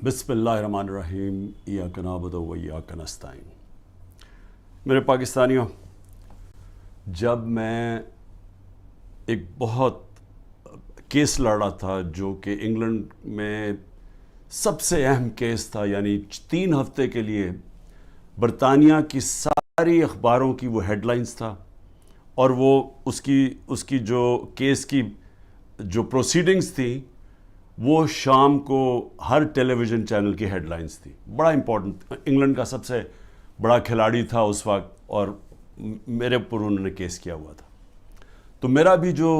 بسم اللہ الرحمن الرحیم ایاک نعبد و ایاک نستعین۔ میرے پاکستانیوں، جب میں ایک بہت کیس لڑ رہا تھا جو کہ انگلینڈ میں سب سے اہم کیس تھا، یعنی 3 ہفتے کے لیے برطانیہ کی ساری اخباروں کی وہ ہیڈ لائنز تھا، اور وہ اس کی جو کیس کی جو پروسیڈنگز تھیں وہ شام کو ہر ٹیلی ویژن چینل کی ہیڈ لائنز تھی۔ بڑا امپورٹنٹ، انگلینڈ کا سب سے بڑا کھلاڑی تھا اس وقت، اور میرے پر انہوں نے کیس کیا ہوا تھا۔ تو میرا بھی جو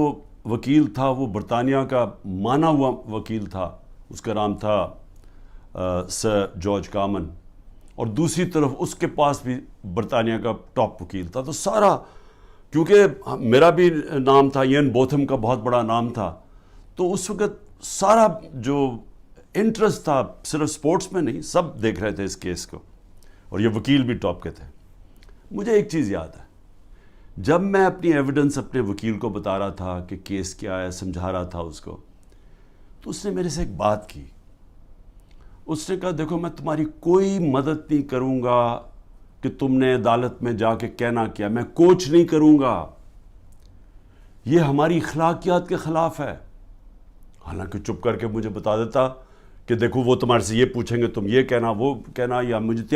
وکیل تھا وہ برطانیہ کا مانا ہوا وکیل تھا، اس کا نام تھا سر جارج کامن، اور دوسری طرف اس کے پاس بھی برطانیہ کا ٹاپ وکیل تھا۔ تو سارا، کیونکہ میرا بھی نام تھا، ایئن بوتھم کا بہت بڑا نام تھا، تو اس وقت سارا جو انٹرسٹ تھا صرف سپورٹس میں نہیں، سب دیکھ رہے تھے اس کیس کو، اور یہ وکیل بھی ٹاپ کے تھے۔ مجھے ایک چیز یاد ہے، جب میں اپنی ایویڈنس اپنے وکیل کو بتا رہا تھا کہ کیس کیا ہے، سمجھا رہا تھا اس کو، تو اس نے میرے سے ایک بات کی۔ اس نے کہا، دیکھو میں تمہاری کوئی مدد نہیں کروں گا کہ تم نے عدالت میں جا کے کہنا کیا، میں کوچ نہیں کروں گا، یہ ہماری اخلاقیات کے خلاف ہے۔ حالانکہ چپ کر کے مجھے بتا دیتا کہ دیکھو وہ تمہارے سے یہ پوچھیں گے، تم یہ کہنا وہ کہنا، یا مجھے میری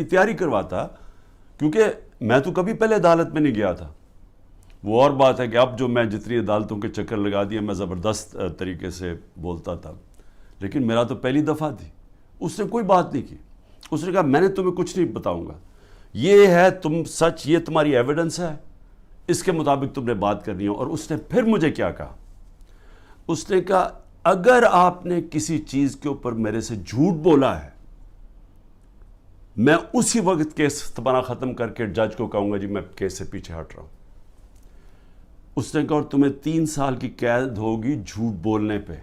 تیاری کرواتا، کیونکہ میں تو کبھی پہلے عدالت میں نہیں گیا تھا۔ وہ اور بات ہے کہ اب جو میں جتنی عدالتوں کے چکر لگا دیے، میں زبردست طریقے سے بولتا تھا، لیکن میرا تو پہلی دفعہ تھی۔ اس نے کوئی بات نہیں کی، اس نے کہا میں نے تمہیں کچھ نہیں بتاؤں گا، یہ ہے تم سچ، یہ تمہاری ایویڈنس ہے، اس کے مطابق تم نے بات کرنی ہے۔ اور اس نے پھر مجھے کیا کہا، اس نے کہا اگر آپ نے کسی چیز کے اوپر میرے سے جھوٹ بولا ہے، میں اسی وقت کیس تمہارا ختم کر کے جج کو کہوں گا جی میں کیس سے پیچھے ہٹ رہا ہوں۔ اس نے کہا اور تمہیں 3 سال کی قید ہوگی جھوٹ بولنے پہ۔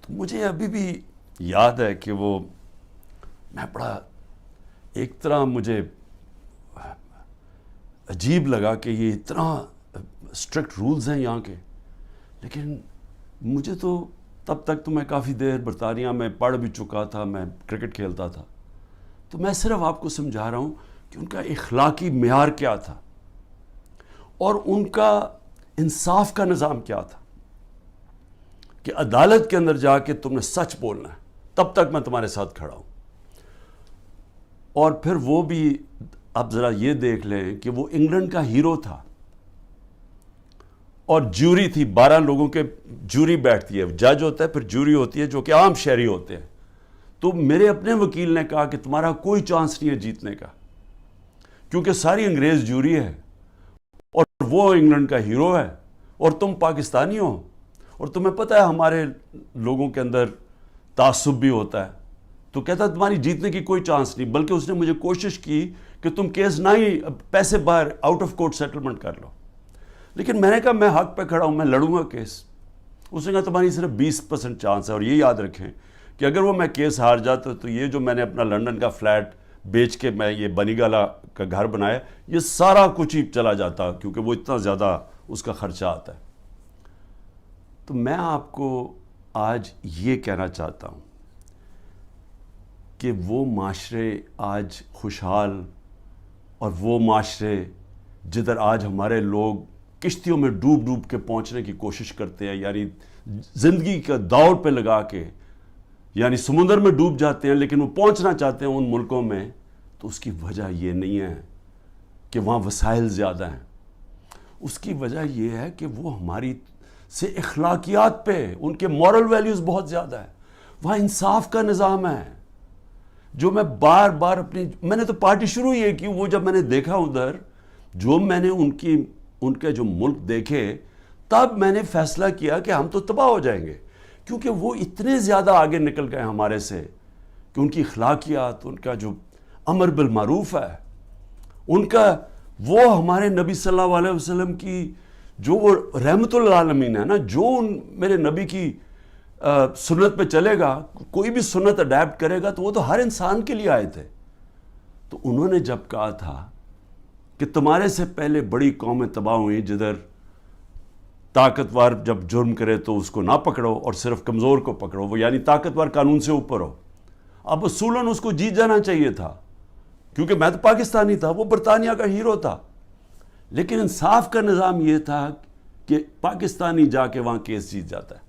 تو مجھے ابھی بھی یاد ہے کہ وہ میں بڑا ایک طرح مجھے عجیب لگا کہ یہ اتنا اسٹرکٹ رولز ہیں یہاں کے، لیکن مجھے تو تب تک تو میں کافی دیر برطانیہ میں پڑھ بھی چکا تھا، میں کرکٹ کھیلتا تھا، تو میں صرف آپ کو سمجھا رہا ہوں کہ ان کا اخلاقی معیار کیا تھا اور ان کا انصاف کا نظام کیا تھا، کہ عدالت کے اندر جا کے تم نے سچ بولنا ہے، تب تک میں تمہارے ساتھ کھڑا ہوں۔ اور پھر وہ بھی، اب ذرا یہ دیکھ لیں کہ وہ انگلینڈ کا ہیرو تھا، اور جوری تھی، 12 لوگوں کے جوری بیٹھتی ہے، جج ہوتا ہے، پھر جوری ہوتی ہے جو کہ عام شہری ہوتے ہیں۔ تو میرے اپنے وکیل نے کہا کہ تمہارا کوئی چانس نہیں ہے جیتنے کا، کیونکہ ساری انگریز جوری ہے اور وہ انگلینڈ کا ہیرو ہے، اور تم پاکستانی ہو، اور تمہیں پتہ ہے ہمارے لوگوں کے اندر تعصب بھی ہوتا ہے۔ تو کہتا تمہاری جیتنے کی کوئی چانس نہیں، بلکہ اس نے مجھے کوشش کی کہ تم کیس نہ ہی، پیسے باہر آؤٹ آف کورٹ سیٹلمنٹ کر لو۔ لیکن میں نے کہا میں حق پہ کھڑا ہوں، میں لڑوں گا کیس۔ اس نے کہا تمہاری صرف 20% چانس ہے، اور یہ یاد رکھیں کہ اگر وہ میں کیس ہار جاتا تو یہ جو میں نے اپنا لنڈن کا فلیٹ بیچ کے میں یہ بنی گالا کا گھر بنایا، یہ سارا کچھ ہی چلا جاتا، کیونکہ وہ اتنا زیادہ اس کا خرچہ آتا ہے۔ تو میں آپ کو آج یہ کہنا چاہتا ہوں کہ وہ معاشرے آج خوشحال، اور وہ معاشرے جدھر آج ہمارے لوگ کشتیوں میں ڈوب ڈوب کے پہنچنے کی کوشش کرتے ہیں، یعنی زندگی کا دوڑ پہ لگا کے، یعنی سمندر میں ڈوب جاتے ہیں لیکن وہ پہنچنا چاہتے ہیں ان ملکوں میں، تو اس کی وجہ یہ نہیں ہے کہ وہاں وسائل زیادہ ہیں، اس کی وجہ یہ ہے کہ وہ ہماری سے اخلاقیات پہ، ان کے مورل ویلیوز بہت زیادہ ہے، وہاں انصاف کا نظام ہے۔ جو میں بار بار میں نے تو پارٹی شروع یہ کی، وہ جب میں نے دیکھا ادھر، جو میں نے ان کے جو ملک دیکھے، تب میں نے فیصلہ کیا کہ ہم تو تباہ ہو جائیں گے، کیونکہ وہ اتنے زیادہ آگے نکل گئے ہمارے سے کہ ان کی اخلاقیات، ان کا جو امر بالمعروف ہے، ان کا وہ ہمارے نبی صلی اللہ علیہ وسلم کی جو وہ رحمت للعالمین ہے نا، جو میرے نبی کی سنت پہ چلے گا، کوئی بھی سنت اڈیپٹ کرے گا تو وہ تو ہر انسان کے لیے آئے تھے۔ تو انہوں نے جب کہا تھا کہ تمہارے سے پہلے بڑی قومیں تباہ ہوئیں جدھر طاقتور جب جرم کرے تو اس کو نہ پکڑو اور صرف کمزور کو پکڑو، وہ یعنی طاقتور قانون سے اوپر ہو۔ اب اصولاً اس کو جیت جانا چاہیے تھا، کیونکہ میں تو پاکستانی تھا، وہ برطانیہ کا ہیرو تھا، لیکن انصاف کا نظام یہ تھا کہ پاکستانی جا کے وہاں کیس جیت جاتا ہے۔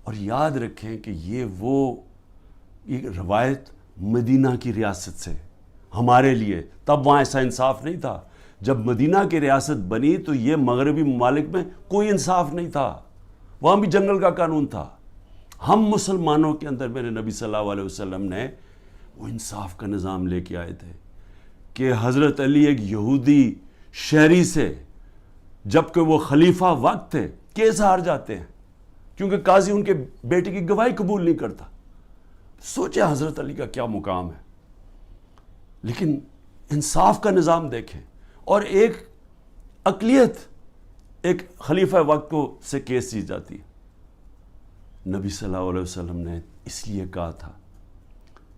اور یاد رکھیں کہ یہ روایت مدینہ کی ریاست سے ہمارے لیے، تب وہاں ایسا انصاف نہیں تھا۔ جب مدینہ کی ریاست بنی تو یہ مغربی ممالک میں کوئی انصاف نہیں تھا، وہاں بھی جنگل کا قانون تھا۔ ہم مسلمانوں کے اندر میرے نبی صلی اللہ علیہ وسلم نے وہ انصاف کا نظام لے کے آئے تھے کہ حضرت علی ایک یہودی شہری سے، جبکہ وہ خلیفہ وقت تھے، کیس ہار جاتے ہیں کیونکہ قاضی ان کے بیٹے کی گواہی قبول نہیں کرتا۔ سوچے حضرت علی کا کیا مقام ہے، لیکن انصاف کا نظام دیکھیں، اور ایک اقلیت ایک خلیفہ وقت کو سے کیس جیت جاتی ہے۔ نبی صلی اللہ علیہ وسلم نے اس لیے کہا تھا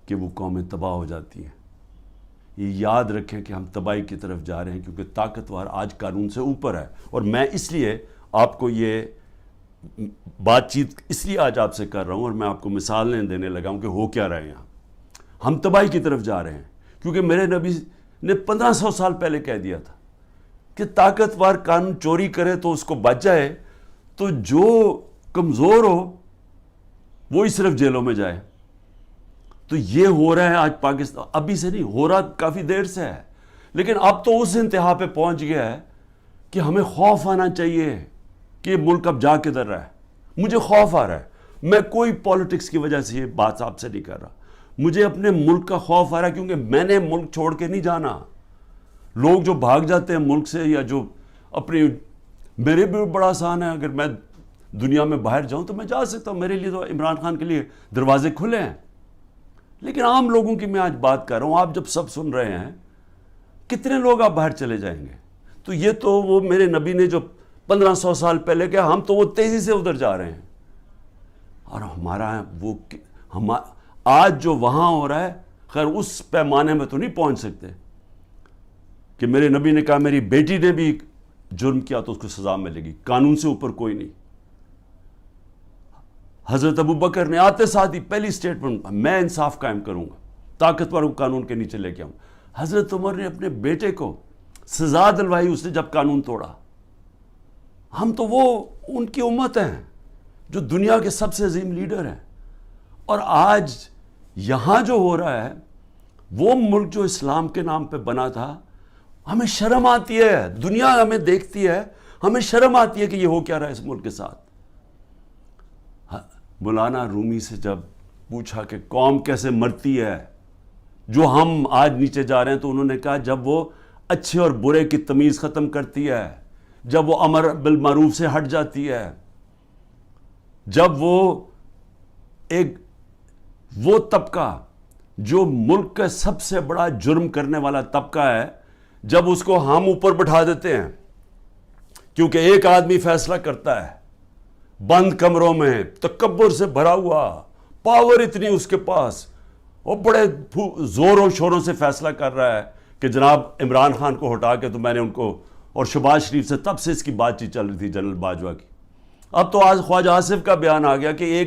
کہ وہ قومیں تباہ ہو جاتی ہیں۔ یہ یاد رکھیں کہ ہم تباہی کی طرف جا رہے ہیں، کیونکہ طاقتور آج قانون سے اوپر ہے۔ اور میں اس لیے آپ کو یہ بات چیت اس لیے آج آپ سے کر رہا ہوں، اور میں آپ کو مثالیں دینے لگا ہوں کہ ہو کیا رہے ہیں ہم تباہی کی طرف جا رہے ہیں، کیونکہ میرے نبی نے 1500 سال پہلے کہہ دیا تھا کہ طاقتور قانون چوری کرے تو اس کو بچ جائے، تو جو کمزور ہو وہی صرف جیلوں میں جائے۔ تو یہ ہو رہا ہے آج پاکستان، ابھی سے نہیں ہو رہا، کافی دیر سے ہے، لیکن اب تو اس انتہا پہ پہنچ گیا ہے کہ ہمیں خوف آنا چاہیے کہ یہ ملک اب جا کدھر رہا ہے۔ مجھے خوف آ رہا ہے، میں کوئی پالیٹکس کی وجہ سے یہ بات آپ سے نہیں کر رہا، مجھے اپنے ملک کا خوف آ رہا ہے، کیونکہ میں نے ملک چھوڑ کے نہیں جانا۔ لوگ جو بھاگ جاتے ہیں ملک سے، یا جو اپنی، میرے بھی بڑا آسان ہے، اگر میں دنیا میں باہر جاؤں تو میں جا سکتا ہوں، میرے لیے تو عمران خان کے لیے دروازے کھلے ہیں، لیکن عام لوگوں کی میں آج بات کر رہا ہوں۔ آپ جب سب سن رہے ہیں، کتنے لوگ آپ باہر چلے جائیں گے؟ تو یہ تو وہ میرے نبی نے جو 1500 سال پہلے کہا، ہم تو وہ تیزی سے ادھر جا رہے ہیں، اور ہمارا وہ آج جو وہاں ہو رہا ہے، خیر اس پیمانے میں تو نہیں پہنچ سکتے کہ میرے نبی نے کہا میری بیٹی نے بھی جرم کیا تو اس کو سزا ملے گی، قانون سے اوپر کوئی نہیں۔ حضرت ابو بکر نے آتے ساتھ ہی پہلی سٹیٹمنٹ، میں انصاف قائم کروں گا، طاقتور کو قانون کے نیچے لے کے آؤں۔ حضرت عمر نے اپنے بیٹے کو سزا دلوائی اس نے جب قانون توڑا۔ ہم تو وہ ان کی امت ہیں جو دنیا کے سب سے عظیم لیڈر ہیں، اور آج یہاں جو ہو رہا ہے، وہ ملک جو اسلام کے نام پہ بنا تھا، ہمیں شرم آتی ہے، دنیا ہمیں دیکھتی ہے، ہمیں شرم آتی ہے کہ یہ ہو کیا رہا ہے اس ملک کے ساتھ۔ مولانا رومی سے جب پوچھا کہ قوم کیسے مرتی ہے جو ہم آج نیچے جا رہے ہیں، تو انہوں نے کہا جب وہ اچھے اور برے کی تمیز ختم کرتی ہے، جب وہ امر بالمعروف سے ہٹ جاتی ہے، جب وہ طبقہ جو ملک کا سب سے بڑا جرم کرنے والا طبقہ ہے، جب اس کو ہم اوپر بٹھا دیتے ہیں، کیونکہ ایک آدمی فیصلہ کرتا ہے بند کمروں میں، تکبر سے بھرا ہوا، پاور اتنی اس کے پاس، وہ بڑے زور و شوروں سے فیصلہ کر رہا ہے کہ جناب عمران خان کو ہٹا کے تو میں نے ان کو، اور شہباز شریف سے تب سے اس کی بات چیت چل رہی تھی جنرل باجوہ کی۔ اب تو آج خواجہ آصف کا بیان آ گیا کہ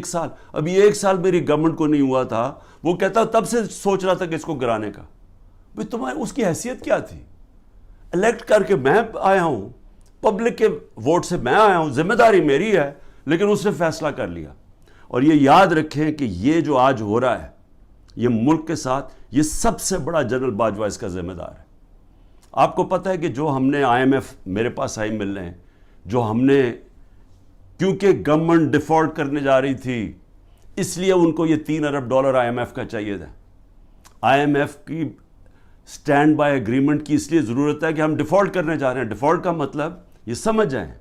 ابھی ایک سال میری گورنمنٹ کو نہیں ہوا تھا، وہ کہتا تب سے سوچ رہا تھا کہ اس کو گرانے کا۔ بھئی تمہاری اس کی حیثیت کیا تھی؟ الیکٹ کر کے میں آیا ہوں، پبلک کے ووٹ سے میں آیا ہوں، ذمہ داری میری ہے، لیکن اس نے فیصلہ کر لیا۔ اور یہ یاد رکھیں کہ یہ جو آج ہو رہا ہے یہ ملک کے ساتھ، یہ سب سے بڑا جنرل باجوہ اس کا ذمہ دار ہے۔ آپ کو پتہ ہے کہ جو ہم نے IMF میرے پاس آئی ملنے ہیں، جو ہم نے، کیونکہ گورنمنٹ ڈیفالٹ کرنے جا رہی تھی، اس لیے ان کو یہ $3 ارب IMF کا چاہیے تھا۔ IMF کی سٹینڈ بائی ایگریمنٹ کی اس لیے ضرورت ہے کہ ہم ڈیفالٹ کرنے جا رہے ہیں۔ ڈیفالٹ کا مطلب یہ سمجھ جائیں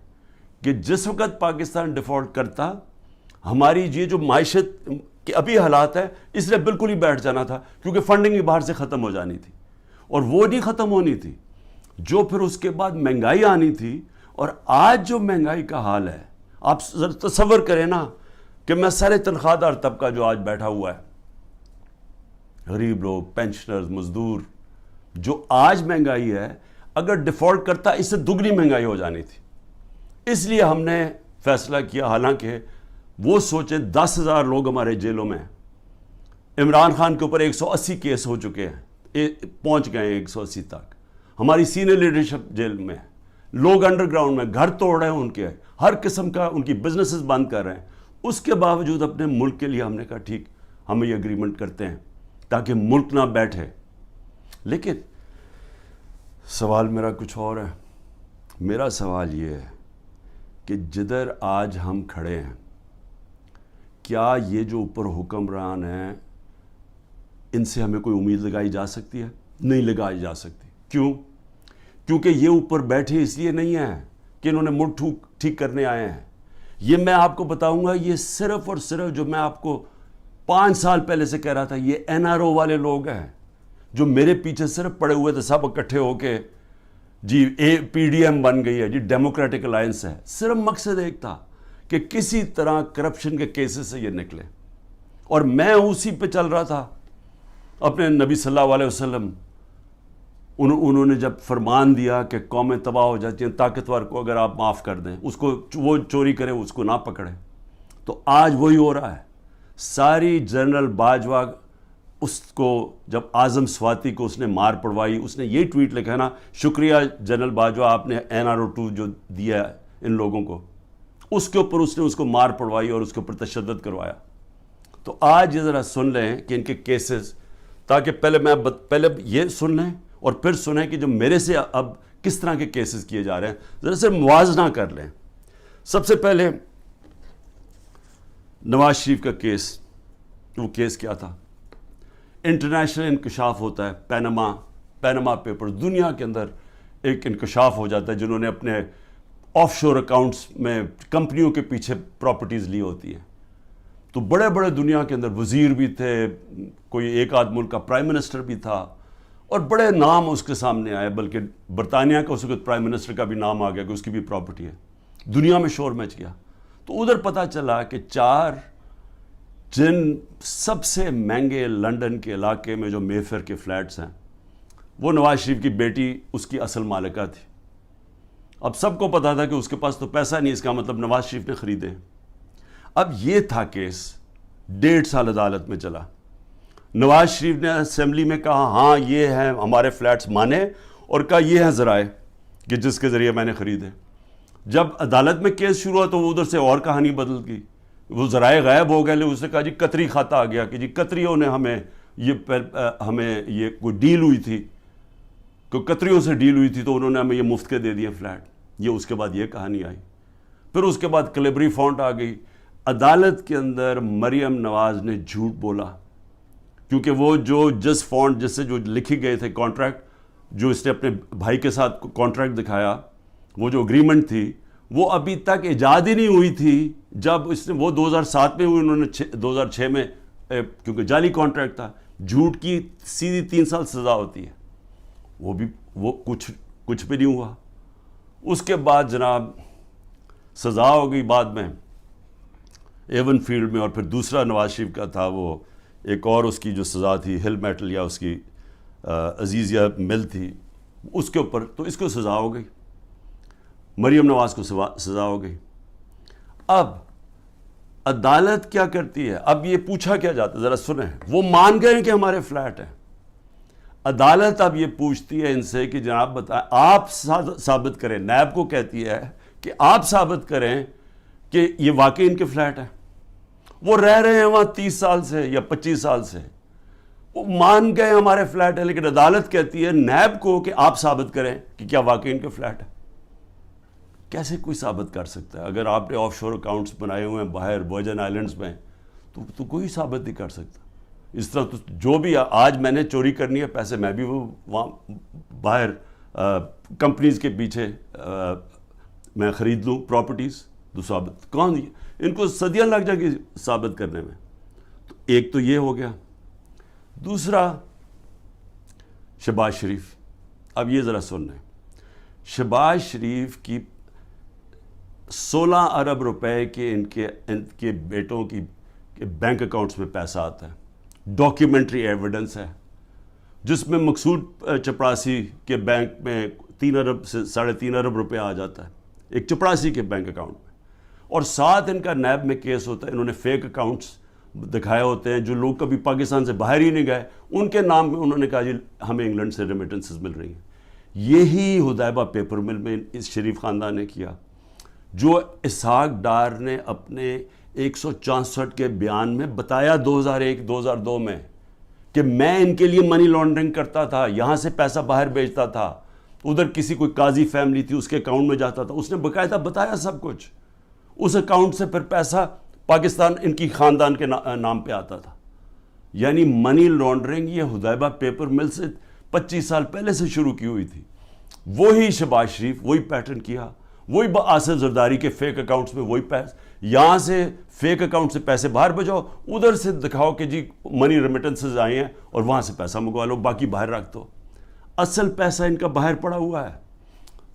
کہ جس وقت پاکستان ڈیفالٹ کرتا، ہماری یہ جو معیشت کے ابھی حالات ہے، اس لیے بالکل ہی بیٹھ جانا تھا، کیونکہ فنڈنگ بھی باہر سے ختم ہو جانی تھی، اور وہ نہیں ختم ہونی تھی، جو پھر اس کے بعد مہنگائی آنی تھی۔ اور آج جو مہنگائی کا حال ہے، آپ تصور کریں نا کہ میں سارے تنخواہ دار طبقہ جو آج بیٹھا ہوا ہے، غریب لوگ، پینشنرز، مزدور، جو آج مہنگائی ہے، اگر ڈیفالٹ کرتا اس سے دگنی مہنگائی ہو جانی تھی، اس لیے ہم نے فیصلہ کیا، حالانکہ وہ سوچیں 10,000 لوگ ہمارے جیلوں میں ہیں، عمران خان کے اوپر 180 کیس ہو چکے ہیں، پہنچ گئے ہیں 180 تک، ہماری سینئر لیڈرشپ جیل میں ہے، لوگ انڈر گراؤنڈ میں گھر توڑ رہے ہیں، ان کے ہر قسم کا ان کی بزنسز بند کر رہے ہیں. اس کے باوجود اپنے ملک کے لیے ہم نے کہا ٹھیک ہم یہ اگریمنٹ کرتے ہیں تاکہ ملک نہ بیٹھے. لیکن سوال میرا کچھ اور ہے. میرا سوال یہ ہے کہ جدھر آج ہم کھڑے ہیں، کیا یہ جو اوپر حکمران ہیں ان سے ہمیں کوئی امید لگائی جا سکتی ہے؟ نہیں لگائی جا سکتی. کیوں؟ کیونکہ یہ اوپر بیٹھے اس لیے نہیں ہیں کہ انہوں نے ملک ٹھیک کرنے آئے ہیں. یہ میں آپ کو بتاؤں گا، یہ صرف اور صرف جو میں آپ کو 5 سال پہلے سے کہہ رہا تھا، یہ NRO والے لوگ ہیں جو میرے پیچھے صرف پڑے ہوئے تھے، سب اکٹھے ہو کے جی PDM بن گئی ہے جی، ڈیموکریٹک الائنس ہے. صرف مقصد ایک تھا کہ کسی طرح کرپشن کے کیسز سے یہ نکلے، اور میں اسی پہ چل رہا تھا. اپنے نبی صلی اللہ علیہ وسلم انہوں نے جب فرمان دیا کہ قومیں تباہ ہو جاتی ہیں، طاقتور کو اگر آپ معاف کر دیں، اس کو وہ چوری کرے اس کو نہ پکڑیں، تو آج وہی ہو رہا ہے. ساری جنرل باجوہ اس کو جب اعظم سواتی کو اس نے مار پڑوائی، اس نے یہ ٹویٹ لکھا نا، شکریہ جنرل باجوہ آپ نے NRO 2 جو دیا ہے ان لوگوں کو، اس کے اوپر اس نے اس کو مار پڑوائی اور اس کے اوپر تشدد کروایا. تو آج یہ ذرا سن لیں کہ ان کے کیسز، تاکہ پہلے یہ سن لیں اور پھر سنیں کہ جو میرے سے اب کس طرح کے کیسز کیے جا رہے ہیں، ذرا سے موازنہ کر لیں. سب سے پہلے نواز شریف کا کیس. وہ کیس کیا تھا؟ انٹرنیشنل انکشاف ہوتا ہے، پینما پیپر، دنیا کے اندر ایک انکشاف ہو جاتا ہے جنہوں نے اپنے آف شور اکاؤنٹس میں کمپنیوں کے پیچھے پراپرٹیز لی ہوتی ہیں. تو بڑے بڑے دنیا کے اندر وزیر بھی تھے، کوئی ایک آدھ ملک کا پرائم منسٹر بھی تھا، اور بڑے نام اس کے سامنے آئے، بلکہ برطانیہ کا اس وقت پرائم منسٹر کا بھی نام آ گیا کہ اس کی بھی پراپرٹی ہے. دنیا میں شور مچ گیا. تو ادھر پتہ چلا کہ 4 جن سب سے مہنگے لنڈن کے علاقے میں جو مے فیئر کے فلیٹس ہیں، وہ نواز شریف کی بیٹی اس کی اصل مالکہ تھی. اب سب کو پتا تھا کہ اس کے پاس تو پیسہ نہیں، اس کا مطلب نواز شریف نے خریدے. اب یہ تھا کیس، 1.5 سال عدالت میں چلا. نواز شریف نے اسمبلی میں کہا ہاں یہ ہیں ہمارے فلیٹس مانے، اور کہا یہ ہیں ذرائع کہ جس کے ذریعے میں نے خریدے. جب عدالت میں کیس شروع ہوا تو وہ ادھر سے اور کہانی بدل گئی، وہ ذرائع غائب ہو گئے. اس نے کہا جی قطری کھاتا آ گیا کہ جی قطریوں نے ہمیں یہ کوئی ڈیل ہوئی تھی، کوئی قطریوں سے ڈیل ہوئی تھی تو انہوں نے ہمیں یہ مفت کے دے دیے فلیٹ. یہ اس کے بعد یہ کہانی آئی. پھر اس کے بعد کلیبری فونٹ آ گئی. عدالت کے اندر مریم نواز نے جھوٹ بولا، کیونکہ وہ جو جس فونٹ جس سے جو لکھی گئے تھے کانٹریکٹ، جو اس نے اپنے بھائی کے ساتھ کانٹریکٹ دکھایا، وہ جو اگریمنٹ تھی وہ ابھی تک ایجاد ہی نہیں ہوئی تھی. جب اس نے وہ 2007 میں ہوئی، انہوں نے 2006 میں، کیونکہ جعلی کانٹریکٹ تھا. جھوٹ کی سیدھی 3 سال سزا ہوتی ہے، وہ کچھ بھی نہیں ہوا. اس کے بعد جناب سزا ہو گئی بعد میں ایون فیلڈ میں، اور پھر دوسرا نواز شریف کا تھا، وہ ایک اور اس کی جو سزا تھی ہل میٹل یا اس کی عزیزیہ مل تھی، اس کے اوپر تو اس کو سزا ہو گئی. مریم نواز کو سزا ہو گئی. اب عدالت کیا کرتی ہے؟ اب یہ پوچھا کیا جاتا ہے، ذرا سنیں. وہ مان گئے کہ ہمارے فلیٹ ہیں. عدالت اب یہ پوچھتی ہے ان سے کہ جناب بتائیں، آپ ثابت کریں، نیب کو کہتی ہے کہ آپ ثابت کریں کہ یہ واقعی ان کے فلیٹ ہیں. وہ رہ رہے ہیں وہاں 30 سال سے یا 25 سال سے، وہ مان گئے ہمارے فلیٹ ہے، لیکن عدالت کہتی ہے نیب کو کہ آپ ثابت کریں کہ کیا واقعی ان کے فلیٹ ہے. کیسے کوئی ثابت کر سکتا ہے؟ اگر آپ نے آف شور اکاؤنٹس بنائے ہوئے ہیں باہر ورجن آئلینڈز میں، تو کوئی ثابت نہیں کر سکتا. اس طرح تو جو بھی آج میں نے چوری کرنی ہے پیسے، میں بھی وہ وہاں باہر کمپنیز کے پیچھے میں خرید لوں پراپرٹیز، تو ثابت کون، ان کو صدیاں لگ جائے گی ثابت کرنے میں. تو ایک تو یہ ہو گیا. دوسرا شہباز شریف. اب یہ ذرا سن لیں. شہباز شریف کی 16 ارب روپے کے ان کے بیٹوں کی بینک اکاؤنٹس میں پیسہ آتا ہے. ڈاکیومنٹری ایویڈنس ہے جس میں مقصود چپراسی کے بینک میں 3 ارب سے 3.5 ارب روپے آ جاتا ہے. ایک چپڑاسی کے بینک اکاؤنٹ میں، اور ساتھ ان کا نیب میں کیس ہوتا ہے. انہوں نے فیک اکاؤنٹس دکھائے ہوتے ہیں جو لوگ کبھی پاکستان سے باہر ہی نہیں گئے، ان کے نام میں انہوں نے کہا جی ہمیں انگلینڈ سے ریمیٹنسز مل رہی ہیں. یہی حدیبہ پیپر مل میں اس شریف خاندان نے کیا، جو اسحاق ڈار نے اپنے 164 کے بیان میں بتایا 2001-2002 میں کہ میں ان کے لیے منی لانڈرنگ کرتا تھا، یہاں سے پیسہ باہر بھیجتا تھا، ادھر کسی کوئی قاضی فیملی تھی اس کے اکاؤنٹ میں جاتا تھا. اس نے باقاعدہ بتایا سب کچھ. اس اکاؤنٹ سے پھر پیسہ پاکستان ان کی خاندان کے نام پہ آتا تھا. یعنی منی لانڈرنگ یہ حدیبہ پیپر مل سے 25 سال پہلے سے شروع کی ہوئی تھی. وہی شہباز شریف وہی پیٹرن کیا، وہی آصف زرداری کے فیک اکاؤنٹس میں وہی پیسے، یہاں سے فیک اکاؤنٹ سے پیسے باہر بھیجو، ادھر سے دکھاؤ کہ جی منی ریمیٹنسز آئے ہیں اور وہاں سے پیسہ منگوا لو، باقی باہر رکھ دو. اصل پیسہ ان کا باہر پڑا ہوا ہے،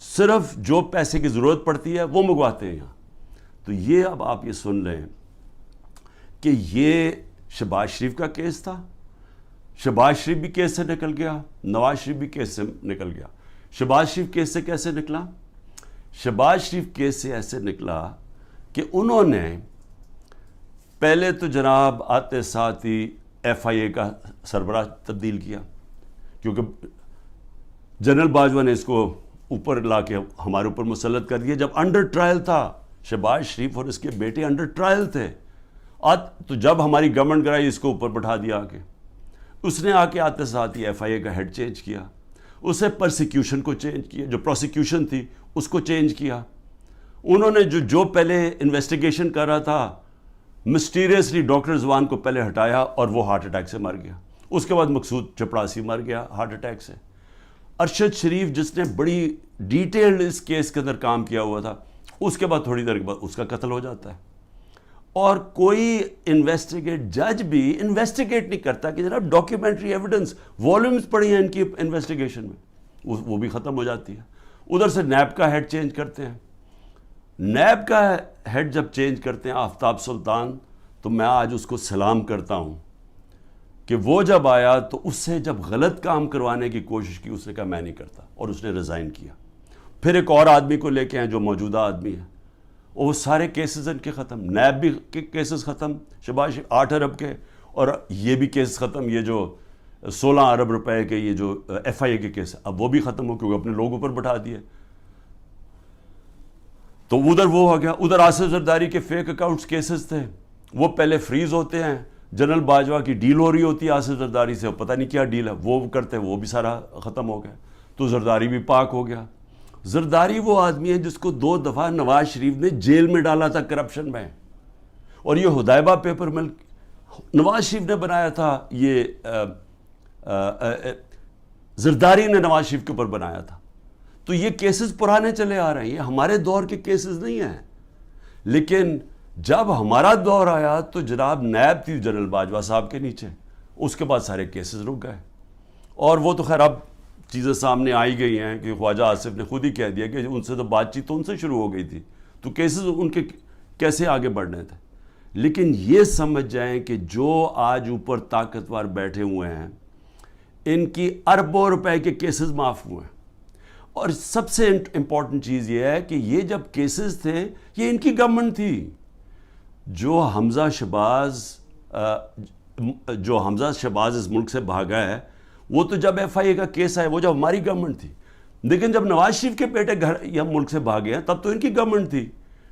صرف جو پیسے کی ضرورت پڑتی ہے وہ منگواتے ہیں یہاں. تو یہ اب آپ یہ سن لیں کہ یہ شہباز شریف کا کیس تھا. شہباز شریف بھی کیس سے نکل گیا، نواز شریف بھی کیس سے نکل گیا. شہباز شریف کیس سے کیسے نکلا؟ شہباز شریف کیس سے ایسے نکلا کہ انہوں نے پہلے تو جناب آتے ساتھ ہی ایف آئی اے کا سربراہ تبدیل کیا، کیونکہ جنرل باجوہ نے اس کو اوپر لا کے ہمارے اوپر مسلط کر دیا. جب انڈر ٹرائل تھا شہباز شریف اور اس کے بیٹے انڈر ٹرائل تھے، تو جب ہماری گورنمنٹ گرائی اس کو اوپر بٹھا دیا آ کے. اس نے آ کے آتے ساتھ ہی ایف آئی اے کا ہیڈ چینج کیا، اسے پرسیکیوشن کو چینج کیا، جو پروسیکیوشن تھی اس کو چینج کیا. انہوں نے جو پہلے انویسٹیگیشن کر رہا تھا، مسٹیریسلی ڈاکٹر رضوان کو پہلے ہٹایا اور وہ ہارٹ اٹیک سے مر گیا. اس کے بعد مقصود چپڑاسی مر گیا ہارٹ اٹیک سے. ارشد شریف جس نے بڑی ڈیٹیلڈ اس کیس کے اندر کام کیا ہوا تھا، اس کے بعد تھوڑی دیر کے بعد اس کا قتل ہو جاتا ہے. اور کوئی جج بھی انویسٹیگیٹ نہیں کرتا کہ جناب ڈاکیومنٹری ایویڈنس والیومز پڑی ہیں ان کی انویسٹیگیشن میں، وہ بھی ختم ہو جاتی ہے. ادھر سے نیب کا ہیڈ چینج کرتے ہیں. نیب کا ہیڈ جب چینج کرتے ہیں آفتاب سلطان، تو میں آج اس کو سلام کرتا ہوں کہ وہ جب آیا تو اس سے جب غلط کام کروانے کی کوشش کی، اس نے کہا میں نہیں کرتا، اور اس نے ریزائن کیا. پھر ایک اور آدمی کو لے کے ہیں جو موجودہ آدمی ہے، اور وہ سارے کیسز ان کے ختم. نیب بھی کیسز ختم شہباز 8 ارب کے، اور یہ بھی کیس ختم. یہ جو 16 ارب روپے کے یہ جو ایف آئی اے کے کیس ہے، اب وہ بھی ختم ہو کیونکہ اپنے لوگوں پر بٹھا دیے. تو ادھر وہ ہو گیا. ادھر آصف زرداری کے فیک اکاؤنٹس کیسز تھے، وہ پہلے فریز ہوتے ہیں. جنرل باجوہ کی ڈیل ہو رہی ہوتی ہے آصف زرداری سے، پتہ نہیں کیا ڈیل ہے، وہ کرتے ہیں، وہ بھی سارا ختم ہو گیا. تو زرداری بھی پاک ہو گیا. زرداری وہ آدمی ہے جس کو 2 دفعہ نواز شریف نے جیل میں ڈالا تھا کرپشن میں، اور یہ حدیبہ پیپر مل نواز شریف نے بنایا تھا. یہ زرداری نے نواز شریف کے اوپر بنایا تھا. تو یہ کیسز پرانے چلے آ رہے ہیں، یہ ہمارے دور کے کیسز نہیں ہیں. لیکن جب ہمارا دور آیا تو جناب نیب تھی جنرل باجوہ صاحب کے نیچے، اس کے بعد سارے کیسز رک گئے. اور وہ تو خیر اب چیزیں سامنے آئی گئی ہیں کہ خواجہ آصف نے خود ہی کہہ دیا کہ ان سے تو بات چیت تو ان سے شروع ہو گئی تھی، تو کیسز ان کے کیسے آگے بڑھنے تھے. لیکن یہ سمجھ جائیں کہ جو آج اوپر طاقتور بیٹھے ہوئے ہیں، ان کی اربوں روپے کے کیسز معاف ہوئے ہیں. اور سب سے امپورٹنٹ چیز یہ ہے کہ یہ جب کیسز تھے یہ ان کی گورنمنٹ تھی. جو حمزہ شہباز اس ملک سے بھاگا ہے، وہ تو جب ایف آئی اے کا کیس آئے وہ جب ہماری گورنمنٹ تھی. لیکن جب نواز شریف کے بیٹے یہ ملک سے بھاگے ہیں تب تو ان کی گورنمنٹ تھی،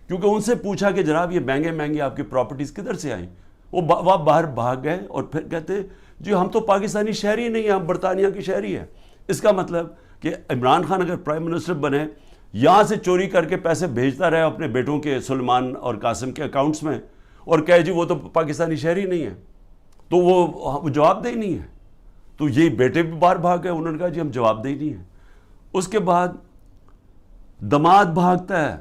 کیونکہ ان سے پوچھا کہ جناب یہ مہنگے آپ کی پراپرٹیز کدھر سے آئیں. وہ باہر بھاگ گئے اور پھر کہتے جی ہم تو پاکستانی شہری نہیں ہیں، ہم برطانیہ کے شہری ہیں. اس کا مطلب کہ عمران خان اگر پرائم منسٹر بنے، یہاں سے چوری کر کے پیسے بھیجتا رہے اپنے بیٹوں کے سلمان اور قاسم کے اکاؤنٹس میں، اور کہے جی وہ تو پاکستانی شہری نہیں ہیں، تو وہ جواب دہی نہیں ہے. تو یہ بیٹے بھی باہر بھاگ گئے، انہوں نے کہا جی ہم جواب دہی نہیں ہیں. اس کے بعد دماد بھاگتا ہے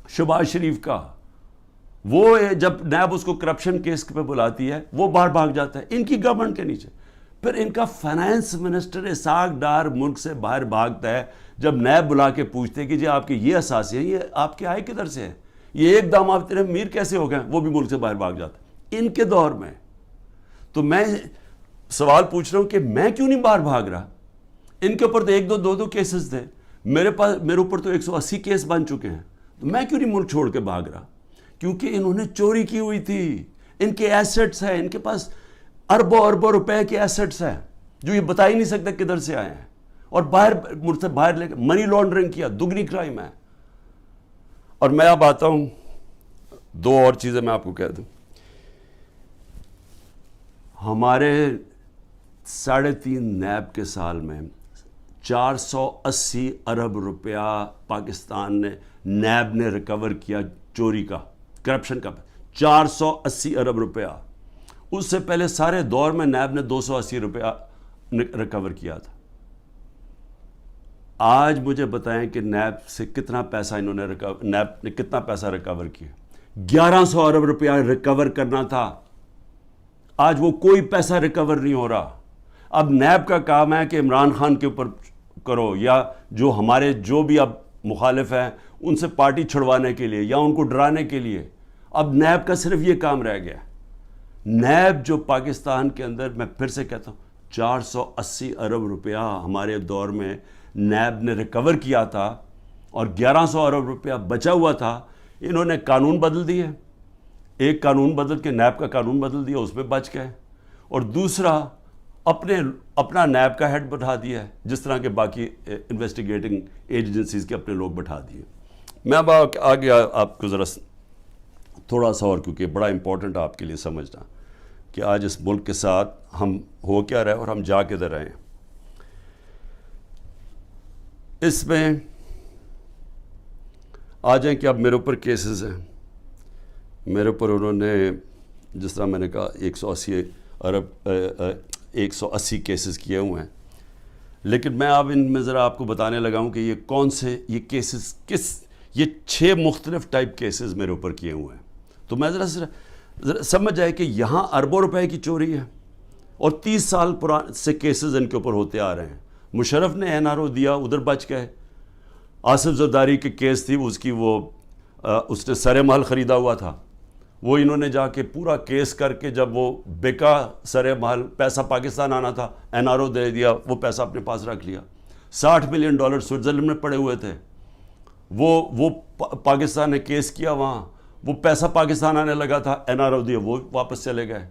شہباز شریف کا، وہ جب نیب اس کو کرپشن کیس پہ بلاتی ہے وہ باہر بھاگ جاتا ہے ان کی گورنمنٹ کے نیچے. پھر ان کا فائنانس منسٹر اسحاق ڈار ملک سے باہر بھاگتا ہے جب نیب بلا کے پوچھتے ہیں کہ جی آپ کے یہ اثاثے ہیں، یہ آپ کے آئے کدھر سے ہیں، یہ ایک دم آپ تیرے امیر کیسے ہو گئے، وہ بھی ملک سے باہر بھاگ جاتا ہے ان کے دور میں. تو میں سوال پوچھ رہا ہوں کہ میں کیوں نہیں باہر بھاگ رہا؟ ان کے اوپر تو 1-2 کیسز تھے. میرے اوپر تو 180 کیس بن چکے ہیں. تو میں کیوں نہیں ملک چھوڑ کے بھاگ رہا؟ کیونکہ انہوں نے چوری کی ہوئی تھی. ان کے ایسٹس ہیں, ان کے پاس اربوں روپے کے ایسٹس ہیں جو یہ بتا ہی نہیں سکتے کدھر سے آئے ہیں, اور ملک سے باہر لے کے منی لانڈرنگ کیا, دگنی کرائم ہے. اور میں اب آتا ہوں, 2 اور چیزیں میں آپ کو کہہ دوں. ہمارے 3.5 نیب کے سال میں 480 ارب روپیہ پاکستان نے نیب نے ریکور کیا چوری کا, کرپشن کا. 480 ارب روپیہ. اس سے پہلے سارے دور میں نیب نے 280 روپیہ ریکور کیا تھا. آج مجھے بتائیں کہ نیب سے کتنا پیسہ نیب نے کتنا پیسہ ریکور کیا؟ 1100 ارب روپیہ ریکور کرنا تھا. آج وہ کوئی پیسہ ریکور نہیں ہو رہا. اب نیب کا کام ہے کہ عمران خان کے اوپر کرو, یا جو ہمارے جو بھی اب مخالف ہیں ان سے پارٹی چھڑوانے کے لیے یا ان کو ڈرانے کے لیے. اب نیب کا صرف یہ کام رہ گیا. نیب جو پاکستان کے اندر, میں پھر سے کہتا ہوں, 480 ارب روپیہ ہمارے دور میں نیب نے ریکور کیا تھا, اور 1100 ارب روپیہ بچا ہوا تھا. انہوں نے قانون بدل دیے, ایک قانون بدل کے نیب کا قانون بدل دیا, اس میں بچ گئے. اور دوسرا اپنا نیب کا ہیڈ بٹھا دیا ہے, جس طرح کے باقی انویسٹیگیٹنگ ایجنسیز کے اپنے لوگ بٹھا دیے. میں اب آگے آپ کو ذرا تھوڑا سا اور, کیونکہ بڑا امپورٹنٹ آپ کے لیے سمجھنا کہ آج اس ملک کے ساتھ ہم ہو کیا رہے اور ہم جا کدھر رہے ہیں. اس میں آ جائیں کہ اب میرے اوپر کیسز ہیں. میرے اوپر انہوں نے, جس طرح میں نے کہا, 180 کیسز کیے ہوئے ہیں. لیکن میں اب ان میں ذرا آپ کو بتانے لگا ہوں کہ یہ کون سے یہ کیسز یہ 6 مختلف ٹائپ کیسز میرے اوپر کیے ہوئے ہیں. تو میں ذرا سمجھ جائے کہ یہاں اربوں روپے کی چوری ہے, اور 30 سال سے کیسز ان کے اوپر ہوتے آ رہے ہیں. مشرف نے NRO دیا, ادھر بچ گئے. آصف زرداری کی کیس تھی, اس نے سر محل خریدا ہوا تھا, وہ انہوں نے جا کے پورا کیس کر کے جب وہ بکا سر محل, پیسہ پاکستان آنا تھا, NRO دے دیا, وہ پیسہ اپنے پاس رکھ لیا. $60 ملین سوئٹزرلینڈ میں پڑے ہوئے تھے. وہ پاکستان نے کیس کیا وہاں, وہ پیسہ پاکستان آنے لگا تھا, NRO دیا, وہ واپس چلے گئے.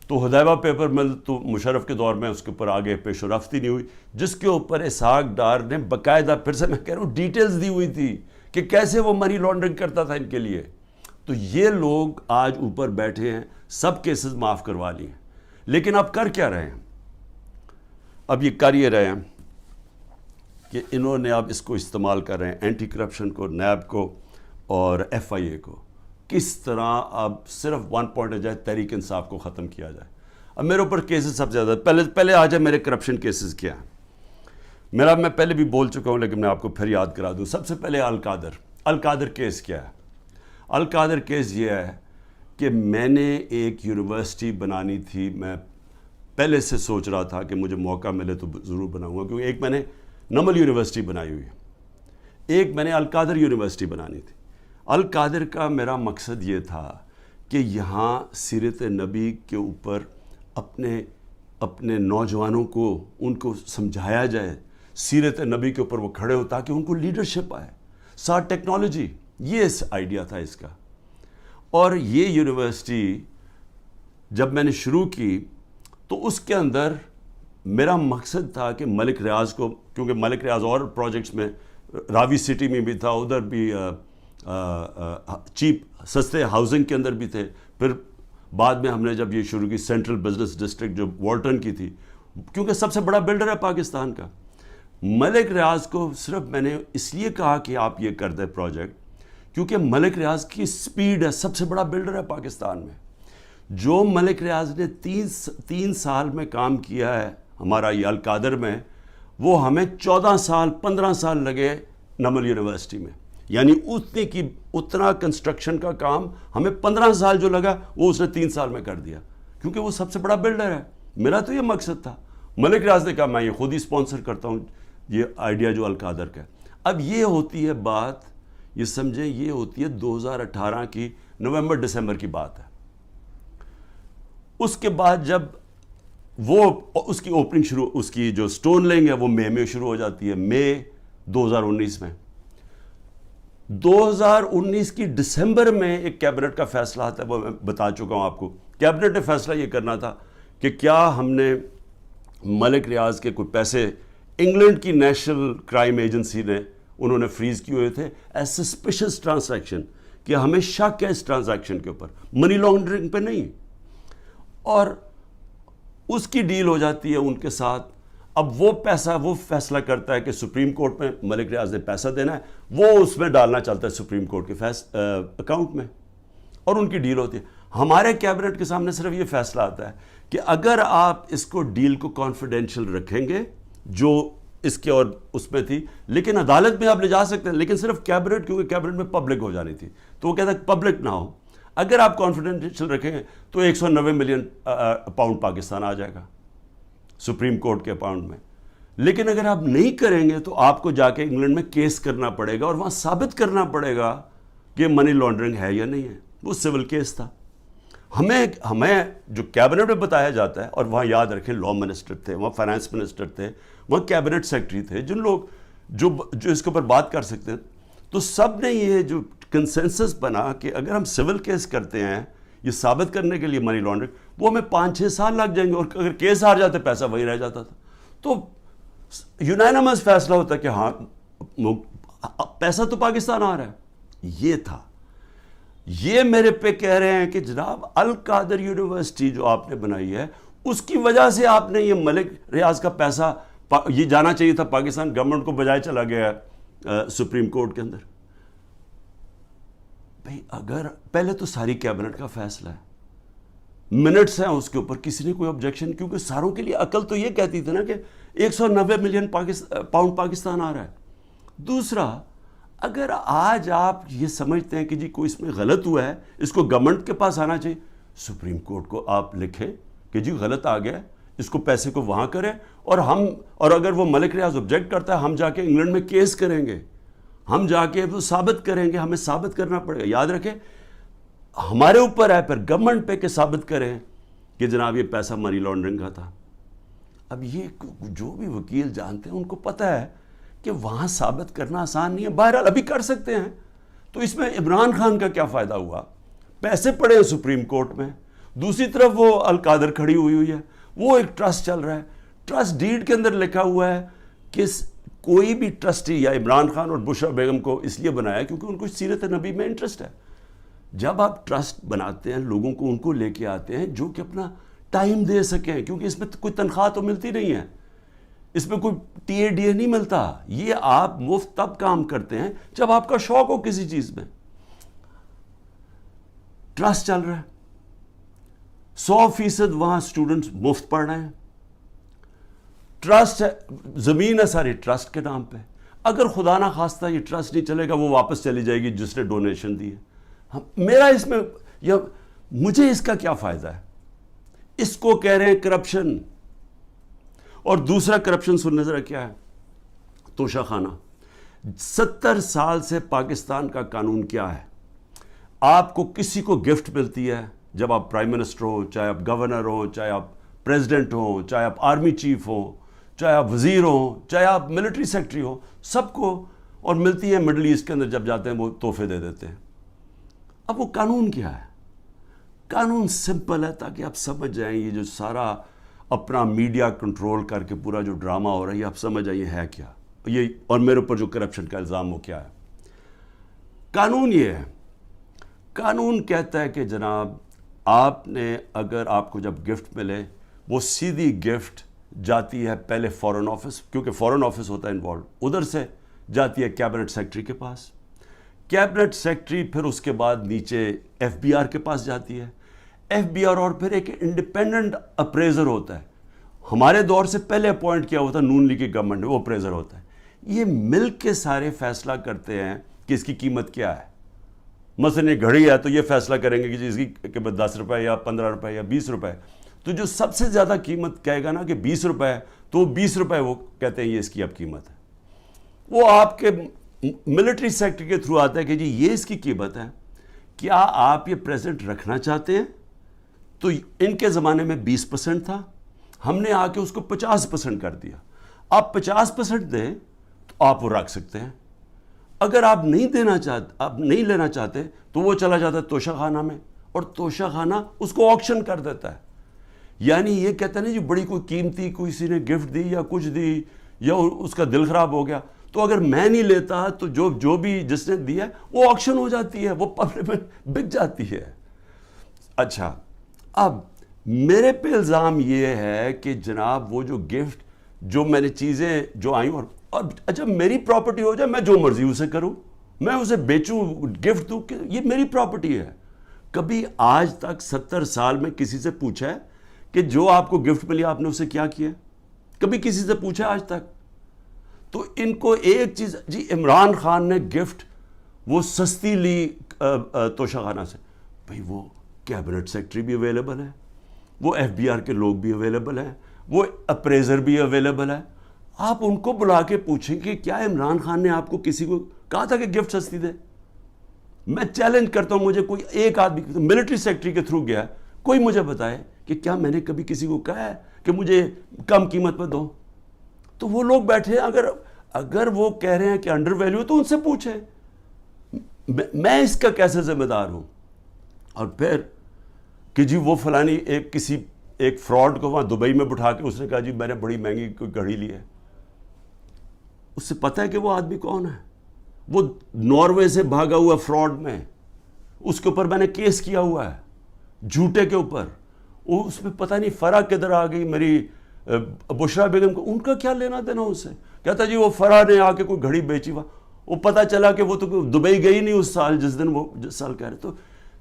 تو حدیبہ پیپر مل تو مشرف کے دور میں اس کے اوپر آگے پیش و رفت ہی نہیں ہوئی, جس کے اوپر اسحاق ڈار نے باقاعدہ, پھر سے میں کہہ رہا ہوں, ڈیٹیلز دی ہوئی تھی کہ کیسے وہ منی لانڈرنگ کرتا تھا ان کے لیے. تو یہ لوگ آج اوپر بیٹھے ہیں, سب کیسز معاف کروا لی ہیں. لیکن اب کر کیا رہے ہیں؟ اب یہ کر یہ رہے ہیں کہ انہوں نے اب اس کو استعمال کر رہے ہیں, اینٹی کرپشن کو, نیب کو اور FIA کو, کس طرح اب صرف 1 پوائنٹ جائے, تحریک انصاف کو ختم کیا جائے. اب میرے اوپر کیسز سب سے زیادہ, پہلے آ جائے میرے کرپشن کیسز کیا ہیں. میں پہلے بھی بول چکا ہوں, لیکن میں آپ کو پھر یاد کرا دوں. سب سے پہلے القادر کیس کیا ہے؟ القادر کیس یہ ہے کہ میں نے ایک یونیورسٹی بنانی تھی. میں پہلے سے سوچ رہا تھا کہ مجھے موقع ملے تو ضرور بناؤں گا, کیونکہ ایک میں نے نمل یونیورسٹی بنائی ہوئی ہے, ایک میں نے القادر یونیورسٹی بنانی تھی. القادر کا میرا مقصد یہ تھا کہ یہاں سیرت نبی کے اوپر اپنے نوجوانوں کو, ان کو سمجھایا جائے, سیرت نبی کے اوپر وہ کھڑے ہو تاکہ ان کو لیڈرشپ آئے. ساتھ ٹیکنالوجی, یہ آئیڈیا تھا اس کا. اور یہ یونیورسٹی جب میں نے شروع کی تو اس کے اندر میرا مقصد تھا کہ ملک ریاض کو, کیونکہ ملک ریاض اور پروجیکٹس میں, راوی سٹی میں بھی تھا, ادھر بھی چیپ سستے ہاؤسنگ کے اندر بھی تھے. پھر بعد میں ہم نے جب یہ شروع کی سینٹرل بزنس ڈسٹرکٹ جو والٹن کی تھی, کیونکہ سب سے بڑا بلڈر ہے پاکستان کا. ملک ریاض کو صرف میں نے اس لیے کہا کہ آپ یہ کر دیں پروجیکٹ, کیونکہ ملک ریاض کی سپیڈ ہے, سب سے بڑا بلڈر ہے پاکستان میں. جو ملک ریاض نے 3 سال میں کام کیا ہے ہمارا یہ القادر میں, وہ ہمیں 14 سال 15 سال لگے نمل یونیورسٹی میں. یعنی اتنا کنسٹرکشن کا کام ہمیں 15 سال جو لگا وہ اس نے 3 سال میں کر دیا, کیونکہ وہ سب سے بڑا بلڈر ہے. میرا تو یہ مقصد تھا. ملک ریاض نے کہا میں یہ خود ہی اسپانسر کرتا ہوں یہ آئیڈیا جو القادر کا ہے. اب یہ ہوتی ہے بات, یہ سمجھیں, یہ ہوتی ہے 2018 کی نومبر دسمبر کی بات ہے. اس کے بعد جب وہ اس کی اوپننگ شروع, اس کی جو سٹون لینگ ہے وہ مئی میں شروع ہو جاتی ہے. مئی 2019 میں. 2019 کی دسمبر میں ایک کیبنٹ کا فیصلہ آتا ہے, وہ میں بتا چکا ہوں آپ کو. کیبنٹ نے فیصلہ یہ کرنا تھا کہ کیا ہم نے ملک ریاض کے کوئی پیسے انگلینڈ کی نیشنل کرائم ایجنسی نے انہوں نے فریز کیے ہوئے تھے ایز سسپیشس ٹرانزیکشن, کہ ہمیں شک ہے اس ٹرانزیکشن کے اوپر, منی لانڈرنگ پہ نہیں. اور اس کی ڈیل ہو جاتی ہے ان کے ساتھ. اب وہ فیصلہ کرتا ہے کہ سپریم کورٹ میں ملک ریاض نے پیسہ دینا ہے, وہ اس میں ڈالنا چاہتا ہے سپریم کورٹ کے اکاؤنٹ میں, اور ان کی ڈیل ہوتی ہے. ہمارے کیبنٹ کے سامنے صرف یہ فیصلہ آتا ہے کہ اگر آپ اس کو ڈیل کو کانفیڈینشیل رکھیں گے جو اس کے اور اس میں تھی, لیکن عدالت میں آپ لے جا سکتے ہیں, لیکن صرف کیبنٹ, کیونکہ کیبنٹ میں پبلک ہو جانی تھی, تو وہ کہتا ہے پبلک نہ ہو. اگر آپ کانفیڈینشیل رکھیں گے تو 190 ملین پاؤنڈ پاکستان آ جائے گا سپریم کورٹ کے اکاؤنٹ میں. لیکن اگر آپ نہیں کریں گے تو آپ کو جا کے انگلینڈ میں کیس کرنا پڑے گا اور وہاں ثابت کرنا پڑے گا کہ منی لانڈرنگ ہے یا نہیں ہے. وہ سول کیس تھا. ہمیں جو کیبنٹ میں بتایا جاتا ہے, اور وہاں یاد رکھیں لا منسٹر تھے, وہاں فائنانس منسٹر تھے, وہاں کیبنٹ سیکرٹری تھے, جن لوگ جو اس کے اوپر بات کر سکتے ہیں, تو سب نے یہ جو کنسنسس بنا کہ اگر ہم سول کیس کرتے ہیں یہ ثابت کرنے کے لیے منی لانڈرنگ, وہ ہمیں 5-6 سال لگ جائیں گے, اور اگر کیس ہار جاتے پیسہ وہی رہ جاتا تھا. تو یونانیمس فیصلہ ہوتا ہے کہ ہاں پیسہ تو پاکستان آ رہا ہے. یہ تھا. یہ میرے پہ کہہ رہے ہیں کہ جناب القادر یونیورسٹی جو آپ نے بنائی ہے اس کی وجہ سے آپ نے یہ ملک ریاض کا پیسہ یہ جانا چاہیے تھا پاکستان گورنمنٹ کو, بجائے چلا گیا سپریم کورٹ کے اندر. بھئی اگر پہلے تو ساری کیبنٹ کا فیصلہ ہے, منٹس ہیں اس کے اوپر, کسی نے کوئی آبجیکشن, کیونکہ ساروں کے لیے عقل تو یہ کہتی تھی نا کہ 190 ملین پاؤنڈ پاکستان آ رہا ہے. دوسرا, اگر آج آپ یہ سمجھتے ہیں کہ جی کوئی اس میں غلط ہوا ہے, اس کو گورنمنٹ کے پاس آنا چاہیے, سپریم کورٹ کو آپ لکھیں کہ جی غلط آ گیا, اس کو پیسے کو وہاں کریں, اور اگر وہ ملک ریاض آبجیکٹ کرتا ہے ہم جا کے انگلینڈ میں کیس کریں گے, ہم جا کے وہ ثابت کریں گے, ہمیں ثابت کرنا پڑے گا. یاد رکھیں ہمارے اوپر ہے پھر گورنمنٹ پہ کہ ثابت کریں کہ جناب یہ پیسہ منی لانڈرنگ کا تھا. اب یہ جو بھی وکیل جانتے ہیں ان کو پتہ ہے کہ وہاں ثابت کرنا آسان نہیں ہے. بہرحال ابھی کر سکتے ہیں. تو اس میں عمران خان کا کیا فائدہ ہوا؟ پیسے پڑے ہیں سپریم کورٹ میں, دوسری طرف وہ القادر کھڑی ہوئی ہے, وہ ایک ٹرسٹ چل رہا ہے. ٹرسٹ ڈیڈ کے اندر لکھا ہوا ہے کہ کوئی بھی ٹرسٹی, یا عمران خان اور بشرا بیگم کو اس لیے بنایا کیونکہ ان کو سیرت نبی میں انٹرسٹ ہے. جب آپ ٹرسٹ بناتے ہیں لوگوں کو ان کو لے کے آتے ہیں جو کہ اپنا ٹائم دے سکیں, کیونکہ اس میں کوئی تنخواہ تو ملتی نہیں ہے, اس میں کوئی ٹی اے ڈی اے نہیں ملتا. یہ آپ مفت تب کام کرتے ہیں جب آپ کا شوق ہو کسی چیز میں. ٹرسٹ چل رہا ہے, 100% وہاں اسٹوڈنٹس مفت پڑھ رہے ہیں. ٹرسٹ ہے, زمین ہے ساری ٹرسٹ کے نام پہ. اگر خدا نہ خواستہ یہ ٹرسٹ نہیں چلے گا, وہ واپس چلی جائے گی جس نے ڈونیشن دی ہے. میرا اس میں یا مجھے اس کا کیا فائدہ ہے؟ اس کو کہہ رہے ہیں کرپشن. اور دوسرا کرپشن سننے ذرا کیا ہے, توشہ خانہ. 70 سال سے پاکستان کا قانون کیا ہے؟ آپ کو کسی کو گفٹ ملتی ہے جب آپ پرائم منسٹر ہو, چاہے آپ گورنر ہو, چاہے آپ پریزیڈنٹ ہو, چاہے آپ آرمی چیف ہو, چاہے آپ وزیر ہو, چاہے آپ ملٹری سیکرٹری ہو, سب کو, اور ملتی ہے مڈل ایسٹ کے اندر جب جاتے ہیں وہ تحفے دے دیتے ہیں. اب وہ قانون کیا ہے؟ قانون سمپل ہے تاکہ آپ سمجھ جائیں یہ جو سارا اپنا میڈیا کنٹرول کر کے پورا جو ڈرامہ ہو رہا ہے یہ آپ سمجھ جائیں یہ ہے کیا, یہ اور میرے اوپر جو کرپشن کا الزام وہ کیا ہے. قانون یہ ہے, قانون کہتا ہے کہ جناب آپ نے, اگر آپ کو جب گفٹ ملے وہ سیدھی گفٹ جاتی ہے پہلے فارن آفس, کیونکہ فارن آفس ہوتا ہے انوالو, ادھر سے جاتی ہے کیبنٹ سیکرٹری کے پاس. کیبنٹ سیکرٹری پھر اس کے بعد نیچے ایف بی آر کے پاس جاتی ہے. ایف بی آر اور پھر ایک انڈیپینڈنٹ اپریزر ہوتا ہے, ہمارے دور سے پہلے اپوائنٹ کیا ہوتا ہے نون لیگ کی گورنمنٹ نے, وہ اپریزر ہوتا ہے. یہ مل کے سارے فیصلہ کرتے ہیں کہ اس کی قیمت کیا ہے. مثلا یہ گھڑی ہے تو یہ فیصلہ کریں گے کہ اس کی قیمت 10 روپے یا 15 روپے یا 20 روپے. تو جو سب سے زیادہ قیمت کہے گا نا کہ 20 روپے ہے, تو 20 روپے وہ کہتے ہیں یہ اس کی اب قیمت ہے. وہ آپ کے ملٹری سیکٹر کے تھرو آتا ہے کہ جی یہ اس کی قیمت ہے, کیا آپ یہ پریزنٹ رکھنا چاہتے ہیں؟ تو ان کے زمانے میں 20% تھا, ہم نے آ کے اس کو 50% کر دیا. آپ 50% دیں تو تو آپ وہ رکھ سکتے ہیں. اگر آپ نہیں دینا چاہتے, آپ نہیں لینا چاہتے, تو وہ چلا جاتا ہے توشہ خانہ میں, اور توشہ خانہ اس کو آکشن کر دیتا ہے. یعنی یہ کہتے ہیں نا جی بڑی کوئی قیمتی کسی نے گفٹ دی یا کچھ دی یا اس کا دل خراب ہو گیا, تو اگر میں نہیں لیتا تو جو بھی جس نے دیا وہ آکشن ہو جاتی ہے, وہ پبلک میں بک جاتی ہے. اچھا, اب میرے پہ الزام یہ ہے کہ جناب وہ جو گفٹ, جو میں نے چیزیں جو آئیں, اور اچھا میری پراپرٹی ہو جائے, میں جو مرضی اسے کروں, میں اسے بیچوں, گفٹ دوں, کہ یہ میری پراپرٹی ہے. کبھی آج تک 70 سال میں کسی سے پوچھا ہے کہ جو آپ کو گفٹ ملی آپ نے اسے کیا کیا؟ کبھی کسی سے پوچھا آج تک؟ تو ان کو ایک چیز, جی عمران خان نے گفٹ وہ سستی لی توشہ خانہ سے, بھئی وہ کیبنٹ سیکٹری بھی اویلیبل ہے, وہ ایف بی آر کے لوگ بھی اویلیبل ہیں, وہ اپریزر بھی اویلیبل ہے. آپ ان کو بلا کے پوچھیں کہ کیا عمران خان نے آپ کو کسی کو کہا تھا کہ گفٹ سستی دے؟ میں چیلنج کرتا ہوں, مجھے کوئی ایک آدمی ملٹری سیکٹری کے تھرو گیا, کوئی مجھے بتائے کہ کیا میں نے کبھی کسی کو کہا ہے کہ مجھے کم قیمت پہ دو. تو وہ لوگ بیٹھے, اگر وہ کہہ رہے ہیں کہ انڈر ویلیو, تو ان سے پوچھیں, میں اس کا کیسے ذمہ دار ہوں؟ اور پھر کہ جی وہ فلانی ایک فراڈ کو وہاں دبئی میں بٹھا کے اس نے کہا جی میں نے بڑی مہنگی کوئی گھڑی لی ہے. اس سے پتہ ہے کہ وہ آدمی کون ہے؟ وہ ناروے سے بھاگا ہوا فراڈ میں, اس کے اوپر میں نے کیس کیا ہوا ہے, جھوٹے کے اوپر. وہ اس میں پتہ نہیں فرح کدھر آ گئی, میری بشرا بیگم کو, ان کا کیا لینا دینا اس سے؟ کہتا جی وہ فرح نے آ کے کوئی گھڑی بیچی ہوا, وہ پتہ چلا کہ وہ تو دبئی گئی نہیں اس سال, جس دن وہ جس سال کہہ رہے. تو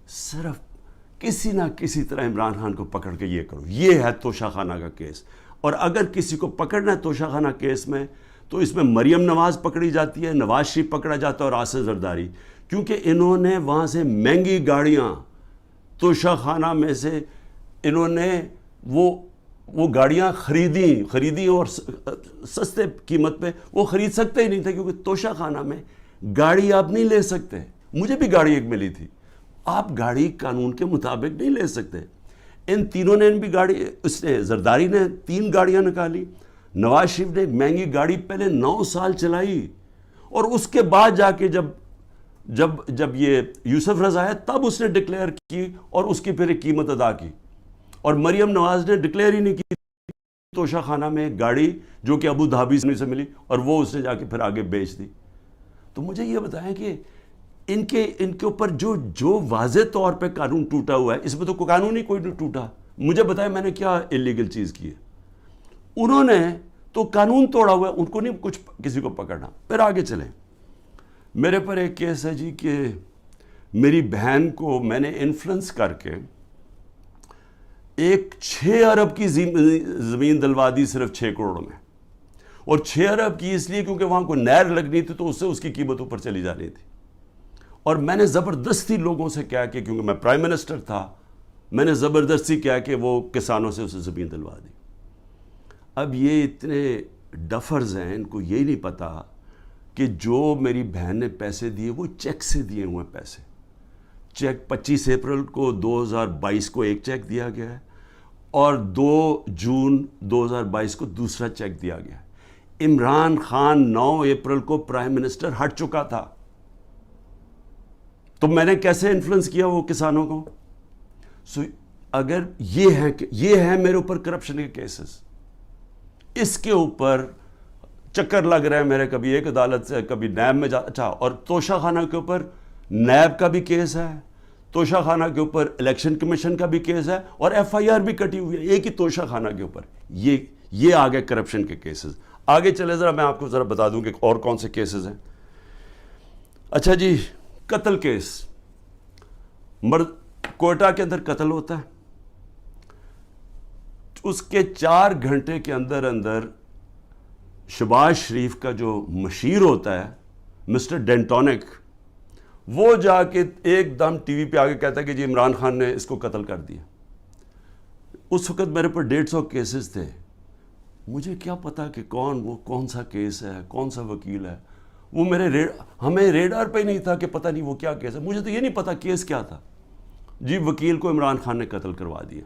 صرف کسی نہ کسی طرح عمران خان کو پکڑ کے یہ کرو. یہ ہے توشہ خانہ کا کیس. اور اگر کسی کو پکڑنا ہے توشہ خانہ کیس میں, تو اس میں مریم نواز پکڑی جاتی ہے, نواز شریف پکڑا جاتا ہے, اور آصف زرداری, کیونکہ انہوں نے وہاں سے مہنگی گاڑیاں توشہ خانہ میں سے انہوں نے وہ گاڑیاں خریدی اور سستے قیمت پہ. وہ خرید سکتے ہی نہیں تھے, کیونکہ توشہ خانہ میں گاڑی آپ نہیں لے سکتے. مجھے بھی گاڑی ایک ملی تھی, آپ گاڑی قانون کے مطابق نہیں لے سکتے. ان تینوں نے بھی گاڑی, اس نے زرداری نے 3 گاڑیاں نکالی, نواز شریف نے ایک مہنگی گاڑی پہلے 9 سال چلائی, اور اس کے بعد جا کے جب یہ یوسف رضا ہے تب اس نے ڈکلیئر کی, اور اس کی پھر ایک قیمت ادا کی. اور مریم نواز نے ڈکلیئر ہی نہیں کی توشہ خانہ میں ایک گاڑی جو کہ ابو دھابی سے ملی, اور وہ اس نے جا کے پھر آگے بیچ دی. تو مجھے یہ بتائیں کہ ان کے اوپر جو واضح طور پہ قانون ٹوٹا ہوا ہے, اس میں تو کوئی قانون ہی کوئی نہیں ٹوٹا. مجھے بتائیں میں نے کیا اللیگل چیز کی ہے؟ انہوں نے تو قانون توڑا ہوا ہے, ان کو نہیں کچھ کسی کو پکڑنا. پھر آگے چلیں. میرے پر ایک کیس ہے جی کہ میری بہن کو میں نے انفلوئنس کر کے ایک 6 ارب کی زمین دلوا دی صرف 6 کروڑ میں. اور 6 ارب کی اس لیے کیونکہ وہاں کوئی نہر لگنی تھی, تو اس سے اس کی قیمت اوپر چلی جانی تھی. اور میں نے زبردستی لوگوں سے کہا کہ کیونکہ میں پرائم منسٹر تھا, میں نے زبردستی کہا کہ وہ کسانوں سے اسے زمین دلوا دی. اب یہ اتنے ڈفرز ہیں, ان کو یہی نہیں پتا کہ جو میری بہن نے پیسے دیے وہ چیک سے دیے ہوئے پیسے. چیک 25 اپریل کو 2022 کو ایک چیک دیا گیا ہے, اور 2 جون 2022 کو دوسرا چیک دیا گیا ہے. عمران خان 9 اپریل کو پرائم منسٹر ہٹ چکا تھا, تو میں نے کیسے انفلوئنس کیا وہ کسانوں کو؟ اگر یہ ہے میرے اوپر کرپشن کے کیسز, اس کے اوپر چکر لگ رہا ہے میرے, کبھی ایک عدالت سے کبھی نیب میں اچھا. اور توشہ خانہ کے اوپر نیب کا بھی کیس ہے, توشہ خانہ کے اوپر الیکشن کمیشن کا بھی کیس ہے, اور ایف آئی آر بھی کٹی ہوئی ہے ایک ہی توشہ خانہ کے اوپر. یہ آگے کرپشن کے کیسز. آگے چلے ذرا, میں آپ کو ذرا بتا دوں کہ اور کون سے کیسز ہیں. اچھا جی, قتل کیس. کوئٹہ کے اندر قتل ہوتا ہے, اس کے 4 گھنٹے کے اندر شہباز شریف کا جو مشیر ہوتا ہے مسٹر ڈینٹونک, وہ جا کے ایک دم ٹی وی پہ آگے کہتا ہے کہ جی عمران خان نے اس کو قتل کر دیا. اس وقت میرے پر 150 کیسز تھے. مجھے کیا پتا کہ کون سا کیس ہے, کون سا وکیل ہے. وہ ہمیں ریڈار پہ ہی نہیں تھا کہ پتہ نہیں وہ کیا کیس ہے. مجھے تو یہ نہیں پتا کیس کیا تھا. جی وکیل کو عمران خان نے قتل کروا دیا.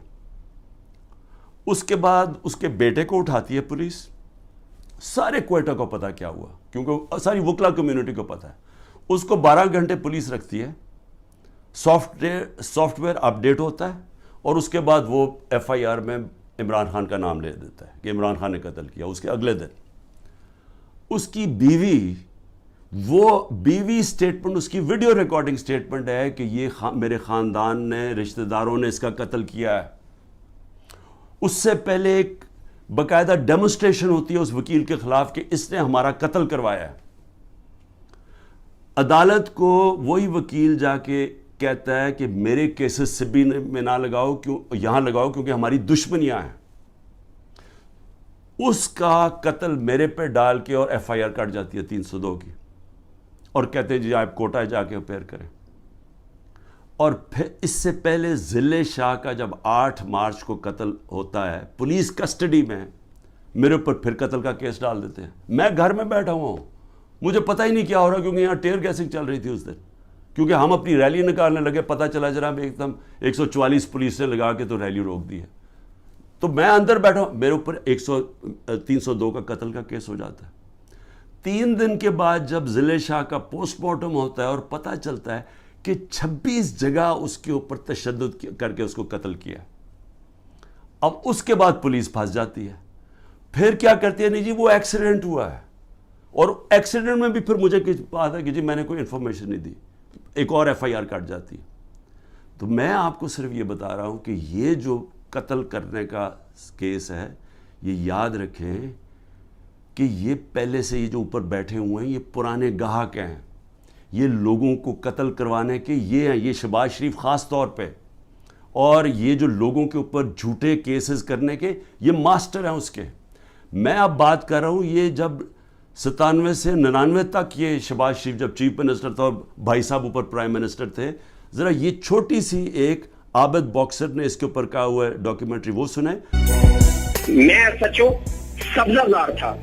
اس کے بعد اس کے بیٹے کو اٹھاتی ہے پولیس. سارے کوئٹہ کو پتا کیا ہوا. کیونکہ ساری وکلا کمیونٹی کو پتہ ہے. اس کو 12 گھنٹے پولیس رکھتی ہے, سافٹ ویئر اپڈیٹ ہوتا ہے, اور اس کے بعد وہ ایف آئی آر میں عمران خان کا نام لے دیتا ہے کہ عمران خان نے قتل کیا. اس کے اگلے دن اس کی بیوی سٹیٹمنٹ, اس کی ویڈیو ریکارڈنگ سٹیٹمنٹ ہے کہ یہ میرے خاندان نے, رشتہ داروں نے اس کا قتل کیا ہے. اس سے پہلے ایک باقاعدہ ڈیمونسٹریشن ہوتی ہے اس وکیل کے خلاف کہ اس نے ہمارا قتل کروایا ہے. عدالت کو وہی وکیل جا کے کہتا ہے کہ میرے کیسز سے بھی میں نہ لگاؤ, یہاں لگاؤ کیونکہ ہماری دشمنیاں ہیں. اس کا قتل میرے پہ ڈال کے اور ایف آئی آر کٹ جاتی ہے 302 کی, اور کہتے ہیں جی آپ کوٹا جا کے اپیئر کریں. اور پھر اس سے پہلے ضلع شاہ کا جب 8 مارچ کو قتل ہوتا ہے, پولیس کسٹڈی میں, میرے اوپر پھر قتل کا کیس ڈال دیتے ہیں. میں گھر میں بیٹھا ہوا ہوں, مجھے پتہ ہی نہیں کیا ہو رہا, کیونکہ یہاں ٹیئر گیسنگ چل رہی تھی اس دن, کیونکہ ہم اپنی ریلی نکالنے لگے, پتہ چلا جناب ایک دم 144 پولیس نے لگا کے تو ریلی روک دی ہے. تو میں اندر بیٹھا ہوں, میرے اوپر 302 کا قتل کا کیس ہو جاتا ہے. 3 دن کے بعد جب ضلع شاہ کا پوسٹ مارٹم ہوتا ہے اور پتہ چلتا ہے کہ 26 جگہ اس کے اوپر تشدد کر کے اس کو قتل کیا. اب اس کے بعد پولیس پھنس جاتی ہے. پھر کیا کرتی ہے, نہیں جی وہ ایکسیڈنٹ ہوا ہے, اور ایکسیڈنٹ میں بھی پھر مجھے بات ہے کہ جی میں نے کوئی انفارمیشن نہیں دی, ایک اور ایف آئی آر کٹ جاتی ہے. تو میں آپ کو صرف یہ بتا رہا ہوں کہ یہ جو قتل کرنے کا کیس ہے, یہ یاد رکھیں کہ یہ پہلے سے یہ جو اوپر بیٹھے ہوئے ہیں یہ پرانے گاہک ہیں, یہ لوگوں کو قتل کروانے کے یہ ہیں, یہ شہباز شریف خاص طور پہ, اور یہ جو لوگوں کے اوپر جھوٹے کیسز کرنے کے یہ ماسٹر ہیں اس کے. میں اب بات کر رہا ہوں یہ جب 97 سے 99 تک یہ شہباز شریف جب چیف منسٹر تھا اور بھائی صاحب اوپر پرائم منسٹر تھے, ذرا یہ چھوٹی سی ایک عابد باکسر نے اس کے اوپر کہا ہوا ہے ڈاکیومنٹری, وہ سنیں. میں سچو سبزہ زار تھا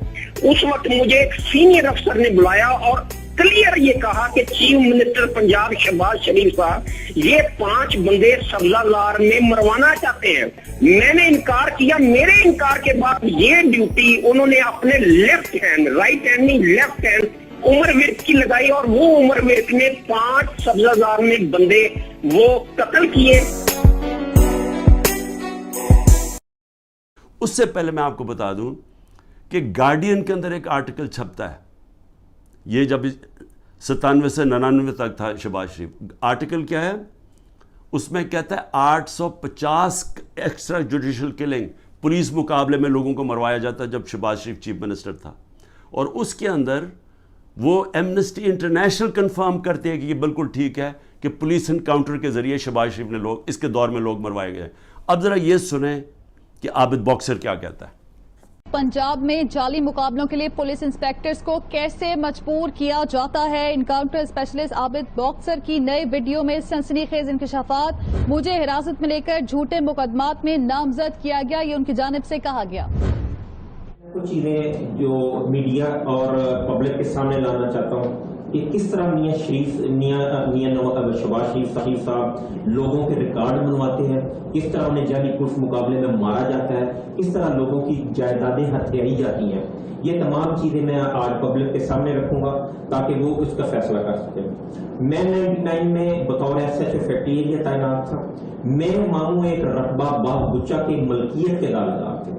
اس وقت, مجھے ایک سینئر افسر نے بلایا اور کلیئر یہ کہا کہ چیف منسٹر پنجاب شہباز شریف صاحب یہ 5 بندے سبزہ زار میں مروانا چاہتے ہیں. میں نے انکار کیا. میرے انکار کے بعد یہ ڈیوٹی انہوں نے اپنے لیفٹ ہینڈ, رائٹ ہینڈ نہیں لیفٹ ہینڈ عمر ورک کی لگائی, اور وہ عمر ورک نے 5 سبزہ زار میں بندے وہ قتل کیے. اس سے پہلے میں آپ کو بتا دوں کہ گارڈین کے اندر ایک آرٹیکل چھپتا ہے, یہ جب 97 سے 99 تک تھا شہباز شریف. آرٹیکل کیا ہے, اس میں کہتا ہے 850 ایکسٹرا جوڈیشل کلنگ پولیس مقابلے میں لوگوں کو مروایا جاتا ہے جب شہباز شریف چیف منسٹر تھا. اور اس کے اندر وہ ایمنسٹی انٹرنیشنل کنفرم کرتے ہیں کہ یہ بالکل ٹھیک ہے کہ پولیس انکاؤنٹر کے ذریعے شہباز شریف نے اس کے دور میں لوگ مروائے گئے. اب ذرا یہ سنیں کہ عابد باکسر کیا کہتا ہے. پنجاب میں جعلی مقابلوں کے لیے پولیس انسپیکٹرز کو کیسے مجبور کیا جاتا ہے. انکاؤنٹر اسپیشلسٹ عابد باکسر کی نئے ویڈیو میں سنسنی خیز انکشافات. مجھے حراست میں لے کر جھوٹے مقدمات میں نامزد کیا گیا, یہ ان کی جانب سے کہا گیا. کچھ چیزیں جو میڈیا اور پبلک کے سامنے لانا چاہتا ہوں کہ کس طرح شہباز شریف صاحب لوگوں کے ریکارڈ بنواتے ہیں, کس طرح انہیں جعلی پولیس مقابلے میں مارا جاتا ہے, کس طرح لوگوں کی جائیدادیں ہتھیائی جاتی ہیں. یہ تمام چیزیں میں آج پبلک کے سامنے رکھوں گا تاکہ وہ اس کا فیصلہ کر سکیں. میں 99 میں بطور S H O factory area تعینات تھا. میرے ماموں ایک رقبہ باغ گچا کی ملکیت کے دعویدار تھے.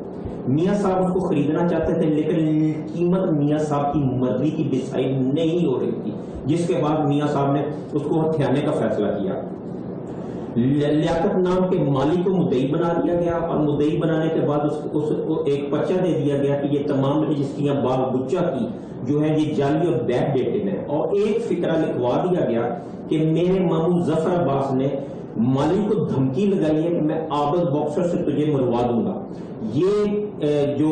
میاں صاحب اس کو خریدنا چاہتے تھے لیکن قیمت میاں صاحب کی مرضی کی ڈیسائیڈ نہیں ہو رہی تھی, جس کے بعد میاں صاحب نے اس کو ہتھیانے کا فیصلہ کیا. لیاقت نام کے مالی کو مدعی بنا دیا گیا, اور مدعی بنانے کے بعد اس کو ایک پرچہ دے دیا گیا کہ یہ تمام رجسٹریاں باغ گچا کی جو ہے یہ جعلی اور بیک ڈیٹڈ ہیں. اور ایک فقرہ لکھوا دیا گیا کہ میرے ماموں ظفر عباس نے مالی کو دھمکی لگائی ہے کہ میں عابد باکسر سے تجھے مروا دوں گا. یہ جو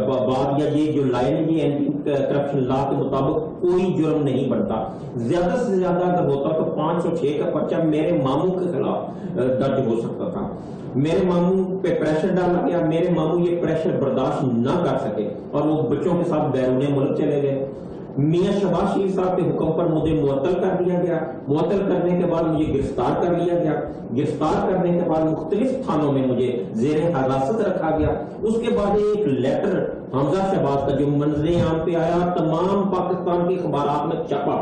بات یا یہ جو لائن ہے یہ اینٹی کرپشن لا کے مطابق کوئی جرم نہیں بنتا. زیادہ سے زیادہ اگر ہوتا تو 506 کا پرچہ میرے ماموں کے خلاف درج ہو سکتا تھا. میرے ماموں پہ پریشر ڈالا گیا, میرے ماموں یہ پریشر برداشت نہ کر سکے اور وہ بچوں کے ساتھ بیرون ملک چلے گئے. میاں شہباز شریف صاحب کے حکم پر مجھے معطل کر دیا گیا. معطل کرنے کے بعد مجھے گرفتار کر لیا گیا. گرفتار کرنے کے بعد مختلف تھانوں میں مجھے زیر حراست رکھا گیا. اس کے بعد ایک لیٹر حمزہ شہباز کا جو منظر عام پہ آیا, تمام پاکستان کے اخبارات میں چھپا.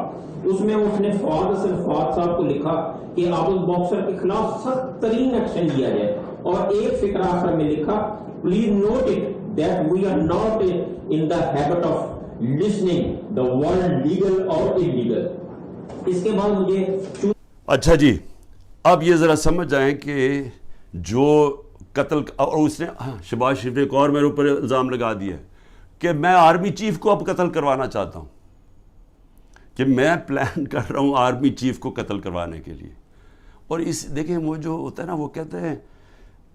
اس میں اس نے فواد حسن فواد صاحب کو لکھا کہ عابد باکسر کے خلاف سخت ترین ایکشن لیا جائے, اور ایک فقرہ آخر میں لکھا, please note it that we are not in the habit of listening the word legal or illegal. اس کے بعد مجھے اچھا جی, اب یہ ذرا سمجھ جائیں کہ جو قتل, اور اس نے شہباز شریف نے ایک اور میرے اوپر الزام لگا دیا ہے کہ میں آرمی چیف کو اب قتل کروانا چاہتا ہوں, کہ میں پلان کر رہا ہوں آرمی چیف کو قتل کروانے کے لیے. اور اس دیکھیں وہ جو ہوتا ہے نا, وہ کہتے ہیں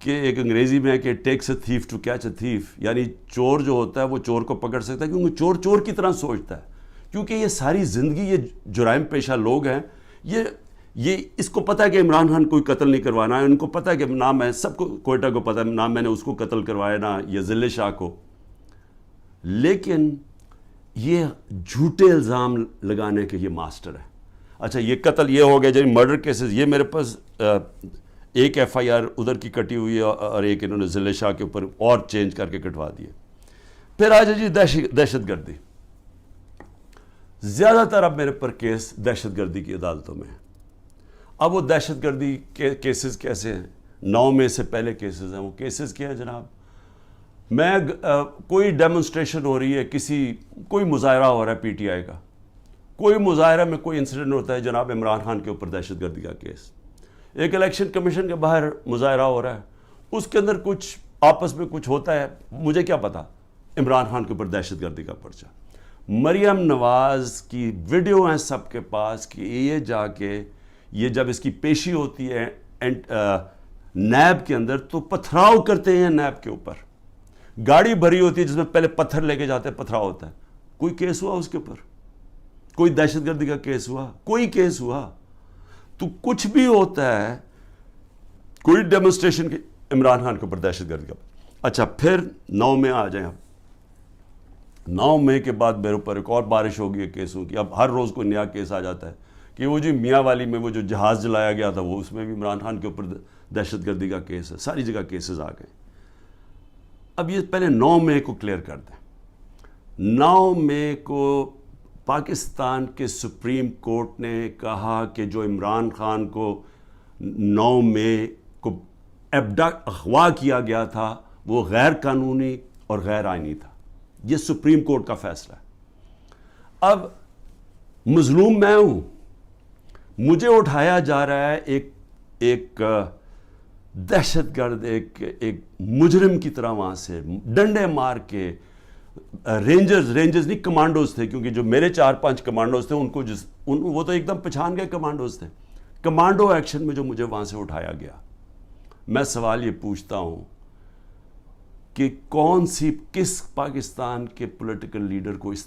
کہ ایک انگریزی میں ہے کہ takes a thief to catch a thief, یعنی چور جو ہوتا ہے وہ چور کو پکڑ سکتا ہے کیونکہ چور چور کی طرح سوچتا ہے, کیونکہ یہ ساری زندگی یہ جرائم پیشہ لوگ ہیں, یہ اس کو پتہ ہے کہ عمران خان کوئی قتل نہیں کروانا ہے, ان کو پتہ ہے کہ نہ میں, سب کو کوئٹہ کو پتہ ہے نہ میں نے اس کو قتل کروایا نہ یہ ذل شاہ کو, لیکن یہ جھوٹے الزام لگانے کے یہ ماسٹر ہے. اچھا یہ قتل یہ ہو گیا, جب مرڈر کیسز, یہ میرے پاس ایک ایف آئی آر ادھر کی کٹی ہوئی ہے اور ایک انہوں نے ذل شاہ کے اوپر اور چینج کر کے کٹوا دیے. پھر آ جائے جی دہشت گردی. زیادہ تر اب میرے پر کیس دہشت گردی کی عدالتوں میں. اب وہ دہشت گردی کے کیسز کیسے ہیں؟ 9 مئی سے پہلے کیسز ہیں. وہ کیسز کیا ہے جناب؟ میں کوئی ڈیمونسٹریشن ہو رہی ہے, کوئی مظاہرہ ہو رہا ہے پی ٹی آئی کا, کوئی مظاہرہ میں کوئی انسیڈنٹ ہوتا ہے, جناب عمران خان کے اوپر دہشت گردی کا کیس. ایک الیکشن کمیشن کے باہر مظاہرہ ہو رہا ہے, اس کے اندر کچھ آپس میں کچھ ہوتا ہے, مجھے کیا پتا, عمران خان کے اوپر دہشت گردی کا پرچہ. مریم نواز کی ویڈیو ہیں سب کے پاس کہ یہ جا کے یہ جب اس کی پیشی ہوتی ہے نیب کے اندر تو پتھراؤ کرتے ہیں نیب کے اوپر. گاڑی بھری ہوتی ہے جس میں پہلے پتھر لے کے جاتے ہیں, پتھراؤ ہوتا ہے. کوئی کیس ہوا اس کے اوپر؟ کوئی دہشت گردی کا کیس ہوا؟ کوئی کیس ہوا؟ تو کچھ بھی ہوتا ہے, کوئی ڈیمونسٹریشن کی عمران خان کے اوپر دہشت گردی کا. اچھا پھر 9 مئی آ جائیں. اب 9 مئی کے بعد میرے اوپر ایک اور بارش ہوگی ہے کیسوں کی. اب ہر روز کوئی نیا کیس آ جاتا ہے کہ وہ جو میاں والی میں وہ جو جہاز جلایا گیا تھا وہ اس میں بھی عمران خان کے اوپر دہشت گردی کا کیس ہے. ساری جگہ کیسز آ گئے. اب یہ پہلے 9 مئی کو کلیئر کر دیں. 9 مئی کو پاکستان کے سپریم کورٹ نے کہا کہ جو عمران خان کو 9 مئی کو اغوا کیا گیا تھا وہ غیر قانونی اور غیر آئینی تھا. یہ سپریم کورٹ کا فیصلہ ہے. اب مظلوم میں ہوں, مجھے اٹھایا جا رہا ہے ایک دہشت گرد, ایک مجرم کی طرح وہاں سے ڈنڈے مار کے. رینجرز نہیں کمانڈوز تھے, کیونکہ جو میرے 4-5 کمانڈوز تھے ان کو وہ تو ایک دم پہچان گئے کمانڈوز تھے. کمانڈو ایکشن میں جو مجھے وہاں سے اٹھایا گیا, میں سوال یہ پوچھتا ہوں کہ کس پاکستان کے پولیٹیکل لیڈر کو اس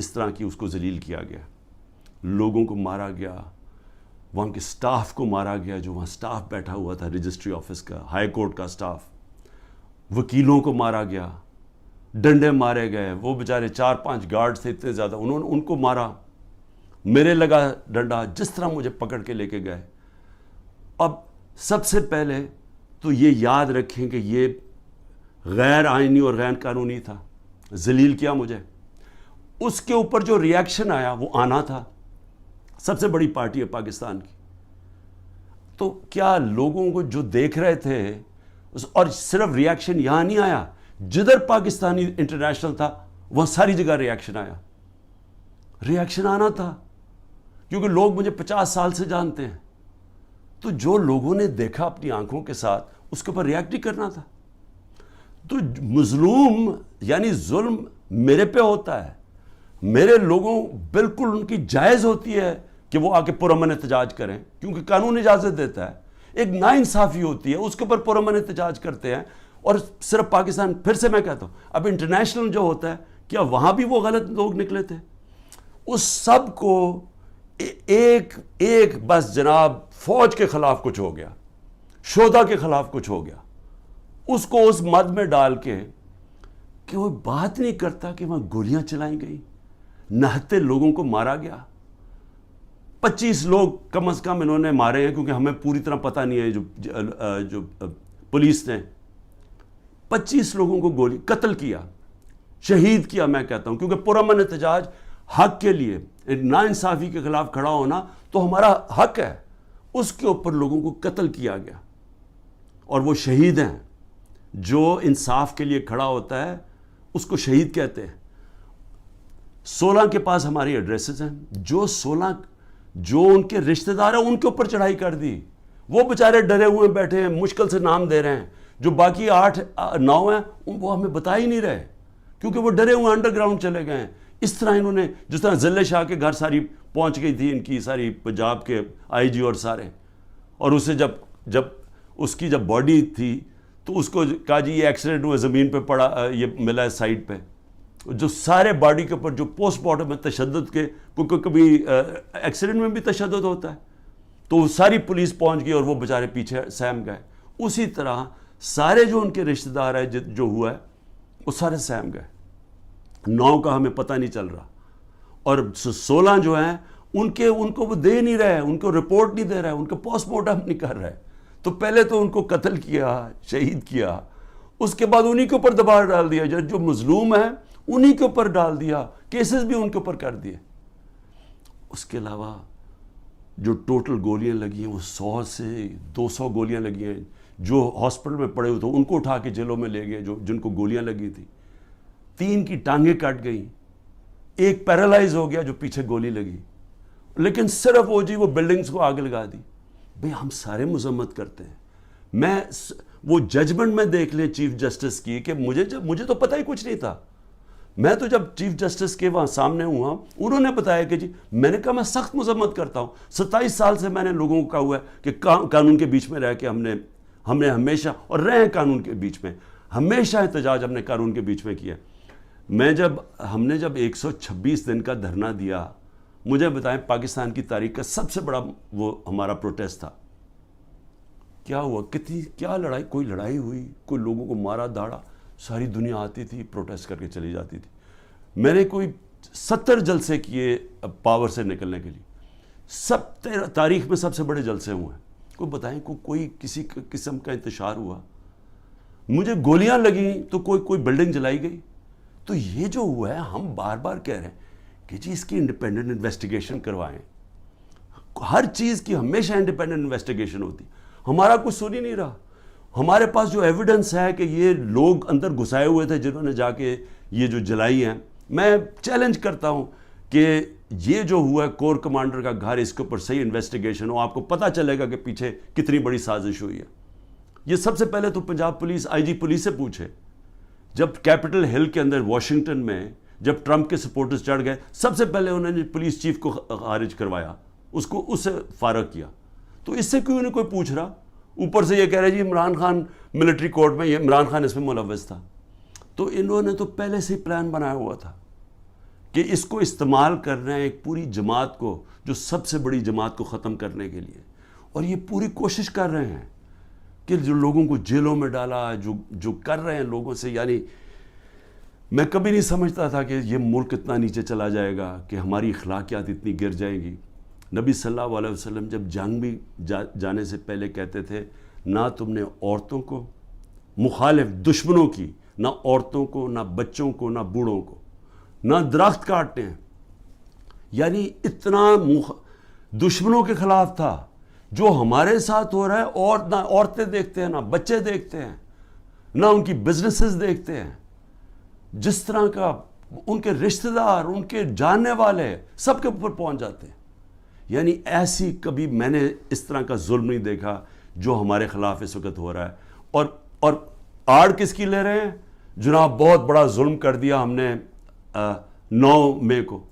طرح کی اس کو ذلیل کیا گیا؟ لوگوں کو مارا گیا, وہاں کے سٹاف کو مارا گیا, جو وہاں سٹاف بیٹھا ہوا تھا رجسٹری آفس کا, ہائی کورٹ کا سٹاف, وکیلوں کو مارا گیا, ڈنڈے مارے گئے. وہ بیچارے 4-5 گارڈ تھے اتنے زیادہ, انہوں نے ان کو مارا, میرے لگا ڈنڈا, جس طرح مجھے پکڑ کے لے کے گئے. اب سب سے پہلے تو یہ یاد رکھیں کہ یہ غیر آئینی اور غیر قانونی تھا, ذلیل کیا مجھے. اس کے اوپر جو ری ایکشن آیا وہ آنا تھا. سب سے بڑی پارٹی ہے پاکستان کی, تو کیا لوگوں کو جو دیکھ رہے تھے, اور صرف ری ایکشن یہاں نہیں آیا, جدھر پاکستانی انٹرنیشنل تھا وہاں ساری جگہ ری ایکشن آیا. ری ایکشن آنا تھا کیونکہ لوگ مجھے 50 سال سے جانتے ہیں, تو جو لوگوں نے دیکھا اپنی آنکھوں کے ساتھ اس کے اوپر ریئیکٹ ہی کرنا تھا. تو مظلوم یعنی ظلم میرے پہ ہوتا ہے, میرے لوگوں بالکل ان کی جائز ہوتی ہے کہ وہ آ کے پرامن احتجاج کریں, کیونکہ قانون اجازت دیتا ہے. ایک ناانصافی ہوتی ہے, اس کے اوپر پرامن احتجاج کرتے ہیں. اور صرف پاکستان, پھر سے میں کہتا ہوں, اب انٹرنیشنل جو ہوتا ہے, کیا وہاں بھی وہ غلط لوگ نکلے تھے؟ اس سب کو ایک بس جناب فوج کے خلاف کچھ ہو گیا, شہداء کے خلاف کچھ ہو گیا, اس کو اس مد میں ڈال کے کہ وہ بات نہیں کرتا کہ وہاں گولیاں چلائیں گئی, نہتے لوگوں کو مارا گیا. 25 لوگ کم از کم انہوں نے مارے ہیں, کیونکہ ہمیں پوری طرح پتہ نہیں ہے. جو پولیس نے 25 لوگوں کو گولی قتل کیا, شہید کیا میں کہتا ہوں, کیونکہ پرامن احتجاج حق کے لیے, ناانصافی کے خلاف کھڑا ہونا تو ہمارا حق ہے. اس کے اوپر لوگوں کو قتل کیا گیا, اور وہ شہید ہیں. جو انصاف کے لیے کھڑا ہوتا ہے اس کو شہید کہتے ہیں. 16 کے پاس ہماری ایڈریسز ہیں. جو ان کے رشتہ دار ہیں ان کے اوپر چڑھائی کر دی. وہ بیچارے ڈرے ہوئے بیٹھے ہیں, مشکل سے نام دے رہے ہیں. جو باقی 8-9 ہیں وہ ہمیں بتا ہی نہیں رہے, کیونکہ وہ ڈرے ہوئے انڈر گراؤنڈ چلے گئے ہیں. اس طرح انہوں نے, جس طرح ذلے شاہ کے گھر ساری پہنچ گئی تھی ان کی ساری پنجاب کے آئی جی اور سارے, اور اسے جب اس کی جب باڈی تھی تو اس کو کہا جی یہ ایکسیڈنٹ ہوا, زمین پہ پڑا, یہ ملا ہے سائڈ پہ. جو سارے باڈی کے اوپر جو پوسٹ مارٹم میں تشدد کے, کیونکہ کبھی ایکسیڈنٹ میں بھی تشدد ہوتا ہے, تو وہ ساری پولیس پہنچ گئی اور وہ بیچارے پیچھے سہم گئے. اسی طرح سارے جو ان کے رشتہ دار ہیں جو ہوا ہے وہ سارے سہم گئے. 9 کا ہمیں پتہ نہیں چل رہا, اور 16 جو ہیں ان کو وہ دے نہیں رہے, ان کو رپورٹ نہیں دے رہے, ان کو پوسٹ مارٹم نہیں کر رہے. تو پہلے تو ان کو قتل کیا, شہید کیا, اس کے بعد انہی کے اوپر دباؤ ڈال دیا. جو مظلوم ہے انہی کے اوپر ڈال دیا, کیسز بھی ان کے اوپر کر دیے. اس کے علاوہ جو ٹوٹل گولیاں لگی ہیں وہ 100 سے 200 گولیاں لگی ہیں. جو ہاسپٹل میں پڑے ہوئے تھے ان کو اٹھا کے جیلوں میں لے گئے جن کو گولیاں لگی تھی. 3 کی ٹانگیں کٹ گئیں, 1 پیرالائز ہو گیا جو پیچھے گولی لگی. لیکن صرف وہ بلڈنگز کو آگ لگا دی. بھئی ہم سارے مذمت کرتے ہیں. وہ ججمنٹ میں دیکھ لیں چیف جسٹس کی, کہ مجھے تو پتہ ہی کچھ نہیں تھا. میں تو جب چیف جسٹس کے وہاں سامنے ہوا, انہوں نے بتایا کہ جی, میں نے کہا میں سخت مذمت کرتا ہوں. 27 سال سے میں نے لوگوں کو کہا ہوا ہے کہ قانون کے بیچ میں رہ کے ہم نے ہمیشہ, اور رہے ہیں قانون کے بیچ میں, ہمیشہ احتجاج ہم نے قانون کے بیچ میں کیا. ہم نے جب 126 دن کا دھرنا دیا, مجھے بتائیں پاکستان کی تاریخ کا سب سے بڑا وہ ہمارا پروٹیسٹ تھا. کیا ہوا, کیا لڑائی, کوئی لڑائی ہوئی, کوئی لوگوں کو مارا داڑا, ساری دنیا آتی تھی پروٹیسٹ کر کے چلی جاتی تھی. میں نے کوئی 70 جلسے کیے پاور سے نکلنے کے لیے. تاریخ میں سب سے بڑے جلسے ہوئے ہیں. کوئی بتائیں کوئی کسی قسم کا انتشار ہوا. مجھے گولیاں لگیں تو کوئی بلڈنگ جلائی گئی. تو یہ جو ہوا ہے, ہم بار بار کہہ رہے ہیں کہ جی اس کی انڈیپینڈنٹ انویسٹیگیشن کروائیں. ہر چیز کی ہمیشہ انڈیپینڈنٹ انویسٹیگیشن ہوتی. ہمارا کچھ سن ہی نہیں رہا. ہمارے پاس جو ایویڈنس ہے کہ یہ لوگ اندر گھسائے ہوئے تھے جنہوں نے جا کے یہ جو جلائی ہیں, میں چیلنج کرتا ہوں کہ یہ جو ہوا ہے کور کمانڈر کا گھر, اس کے اوپر صحیح انویسٹیگیشن ہو, آپ کو پتہ چلے گا کہ پیچھے کتنی بڑی سازش ہوئی ہے. یہ سب سے پہلے تو پنجاب پولیس, آئی جی پولیس سے پوچھے. جب کیپٹل ہل کے اندر واشنگٹن میں جب ٹرمپ کے سپورٹرز چڑھ گئے, سب سے پہلے انہوں نے پولیس چیف کو خارج کروایا, اس سے فارغ کیا. تو اس سے کیوں نہیں کوئی پوچھ رہا؟ اوپر سے یہ کہہ رہے جی عمران خان ملٹری کورٹ میں, یہ عمران خان اس میں ملوث تھا. تو انہوں نے تو پہلے سے ہی پلان بنایا ہوا تھا کہ اس کو استعمال کر رہے ہیں ایک پوری جماعت کو, جو سب سے بڑی جماعت کو ختم کرنے کے لیے. اور یہ پوری کوشش کر رہے ہیں کہ جو لوگوں کو جیلوں میں ڈالا, جو کر رہے ہیں لوگوں سے. یعنی میں کبھی نہیں سمجھتا تھا کہ یہ ملک اتنا نیچے چلا جائے گا, کہ ہماری اخلاقیات اتنی گر جائیں گی. نبی صلی اللہ علیہ وسلم جب جنگ بھی جانے سے پہلے کہتے تھے, نہ تم نے عورتوں کو, مخالف دشمنوں کی, نہ عورتوں کو, نہ بچوں کو, نہ بوڑھوں کو, نہ درخت کاٹتے ہیں. یعنی اتنا دشمنوں کے خلاف تھا. جو ہمارے ساتھ ہو رہا ہے, اور نہ عورتیں دیکھتے ہیں, نہ بچے دیکھتے ہیں, نہ ان کی بزنسز دیکھتے ہیں. جس طرح کا ان کے رشتہ دار, ان کے جاننے والے سب کے اوپر پہنچ جاتے ہیں. یعنی ایسی کبھی میں نے اس طرح کا ظلم نہیں دیکھا جو ہمارے خلاف اس وقت ہو رہا ہے. اور آڑ کس کی لے رہے ہیں؟ جناب بہت بڑا ظلم کر دیا ہم نے 9 مئی کو.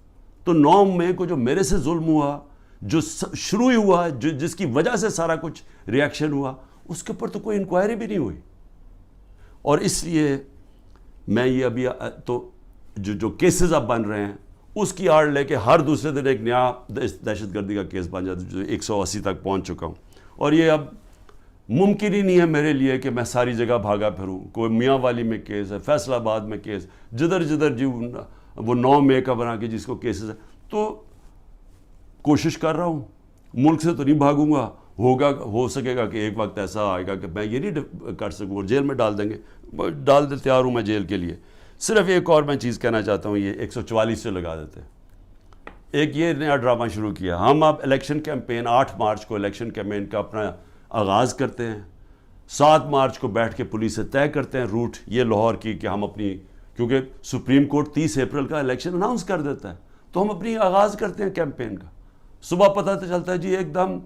تو 9 مئی کو جو میرے سے ظلم ہوا, جو شروع ہی ہوا, جس کی وجہ سے سارا کچھ ریاکشن ہوا, اس کے اوپر تو کوئی انکوائری بھی نہیں ہوئی. اور اس لیے میں یہ ابھی تو جو کیسز اب بن رہے ہیں اس کی آڑ لے کے ہر دوسرے دن ایک نیا دہشت گردی کا کیس بن جاتا ہے, جو 180 تک پہنچ چکا ہوں. اور یہ اب ممکن ہی نہیں ہے میرے لیے کہ میں ساری جگہ بھاگا پھروں. کوئی میاں والی میں کیس ہے, فیصل آباد میں کیس, جدھر وہ 9 مئی کا بنا کے جس کو کیسز ہے. تو کوشش کر رہا ہوں, ملک سے تو نہیں بھاگوں گا, ہو سکے گا کہ ایک وقت ایسا آئے گا کہ میں یہ نہیں کر سکوں, جیل میں ڈال دیں گے, تیار ہوں میں جیل کے لیے. صرف ایک اور میں چیز کہنا چاہتا ہوں, یہ 144 سے لگا دیتے ہیں. ایک یہ نیا ڈرامہ شروع کیا, ہم اب الیکشن کیمپین 8 مارچ کو الیکشن کیمپین کا اپنا آغاز کرتے ہیں, 7 مارچ کو بیٹھ کے پولیس سے طے کرتے ہیں روٹ یہ لاہور کی کہ ہم اپنی, کیونکہ سپریم کورٹ 30 اپریل کا الیکشن اناؤنس کر دیتا ہے, تو ہم اپنی آغاز کرتے ہیں کیمپین کا. صبح پتہ تو چلتا ہے جی ایک دم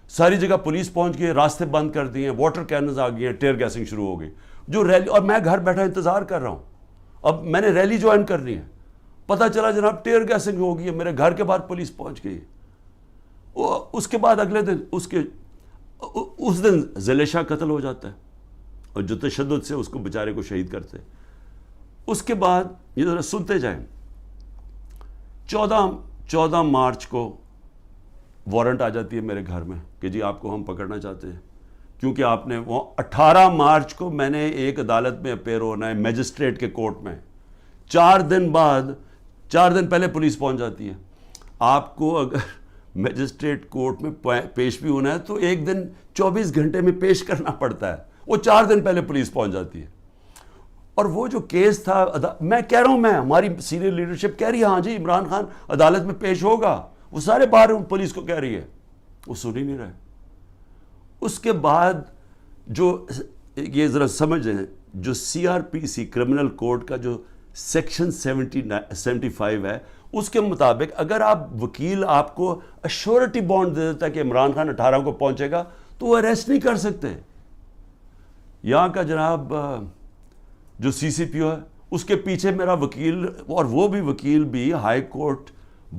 ساری جگہ پولیس پہنچ گئی, راستے بند کر دیے ہیں, واٹر کیننز آ گئی ہیں, ٹیئر گیسنگ شروع ہو گئی, جو ریلی, اور میں گھر بیٹھا انتظار کر رہا ہوں, اب میں نے ریلی جوائن کرنی ہے, پتہ چلا جناب ٹیئر گیسنگ ہو گئی ہے, میرے گھر کے باہر پولیس پہنچ گئی ہے. اس کے بعد اگلے دن اس دن ذیل شاہ قتل ہو جاتا ہے, اور جو تشدد سے اس کو بیچارے کو شہید کرتے. اس کے بعد یہ ذرا سنتے جائیں, 14 مارچ کو وارنٹ آ جاتی ہے میرے گھر میں کہ جی آپ کو ہم پکڑنا چاہتے ہیں, کیونکہ آپ نے 18 مارچ کو میں نے ایک عدالت میں اپیئر ہونا ہے, میجسٹریٹ کے کورٹ میں. 4 دن پہلے پولیس پہنچ جاتی ہے. آپ کو اگر میجسٹریٹ کورٹ میں پیش بھی ہونا ہے تو ایک دن 24 گھنٹے میں پیش کرنا پڑتا ہے, وہ 4 دن پہلے پولیس پہنچ جاتی ہے. اور وہ جو کیس تھا, میں کہہ رہا ہوں, ہماری سینئر لیڈرشپ کہہ رہی ہے ہاں جی عمران خان عدالت میں پیش ہوگا, وہ سارے باہر پولیس کو کہہ رہی ہے, وہ سن ہی نہیں رہے. اس کے بعد جو یہ ذرا سمجھیں, جو CRPC کرمنل کوڈ کا جو سیکشن 75 ہے, اس کے مطابق اگر آپ وکیل آپ کو ایشورٹی بانڈ دے دیتا ہے کہ عمران خان 18 کو پہنچے گا, تو وہ اریسٹ نہیں کر سکتے. یہاں کا جناب جو CCPO ہے, اس کے پیچھے میرا وکیل, اور وہ بھی وکیل بھی ہائی کورٹ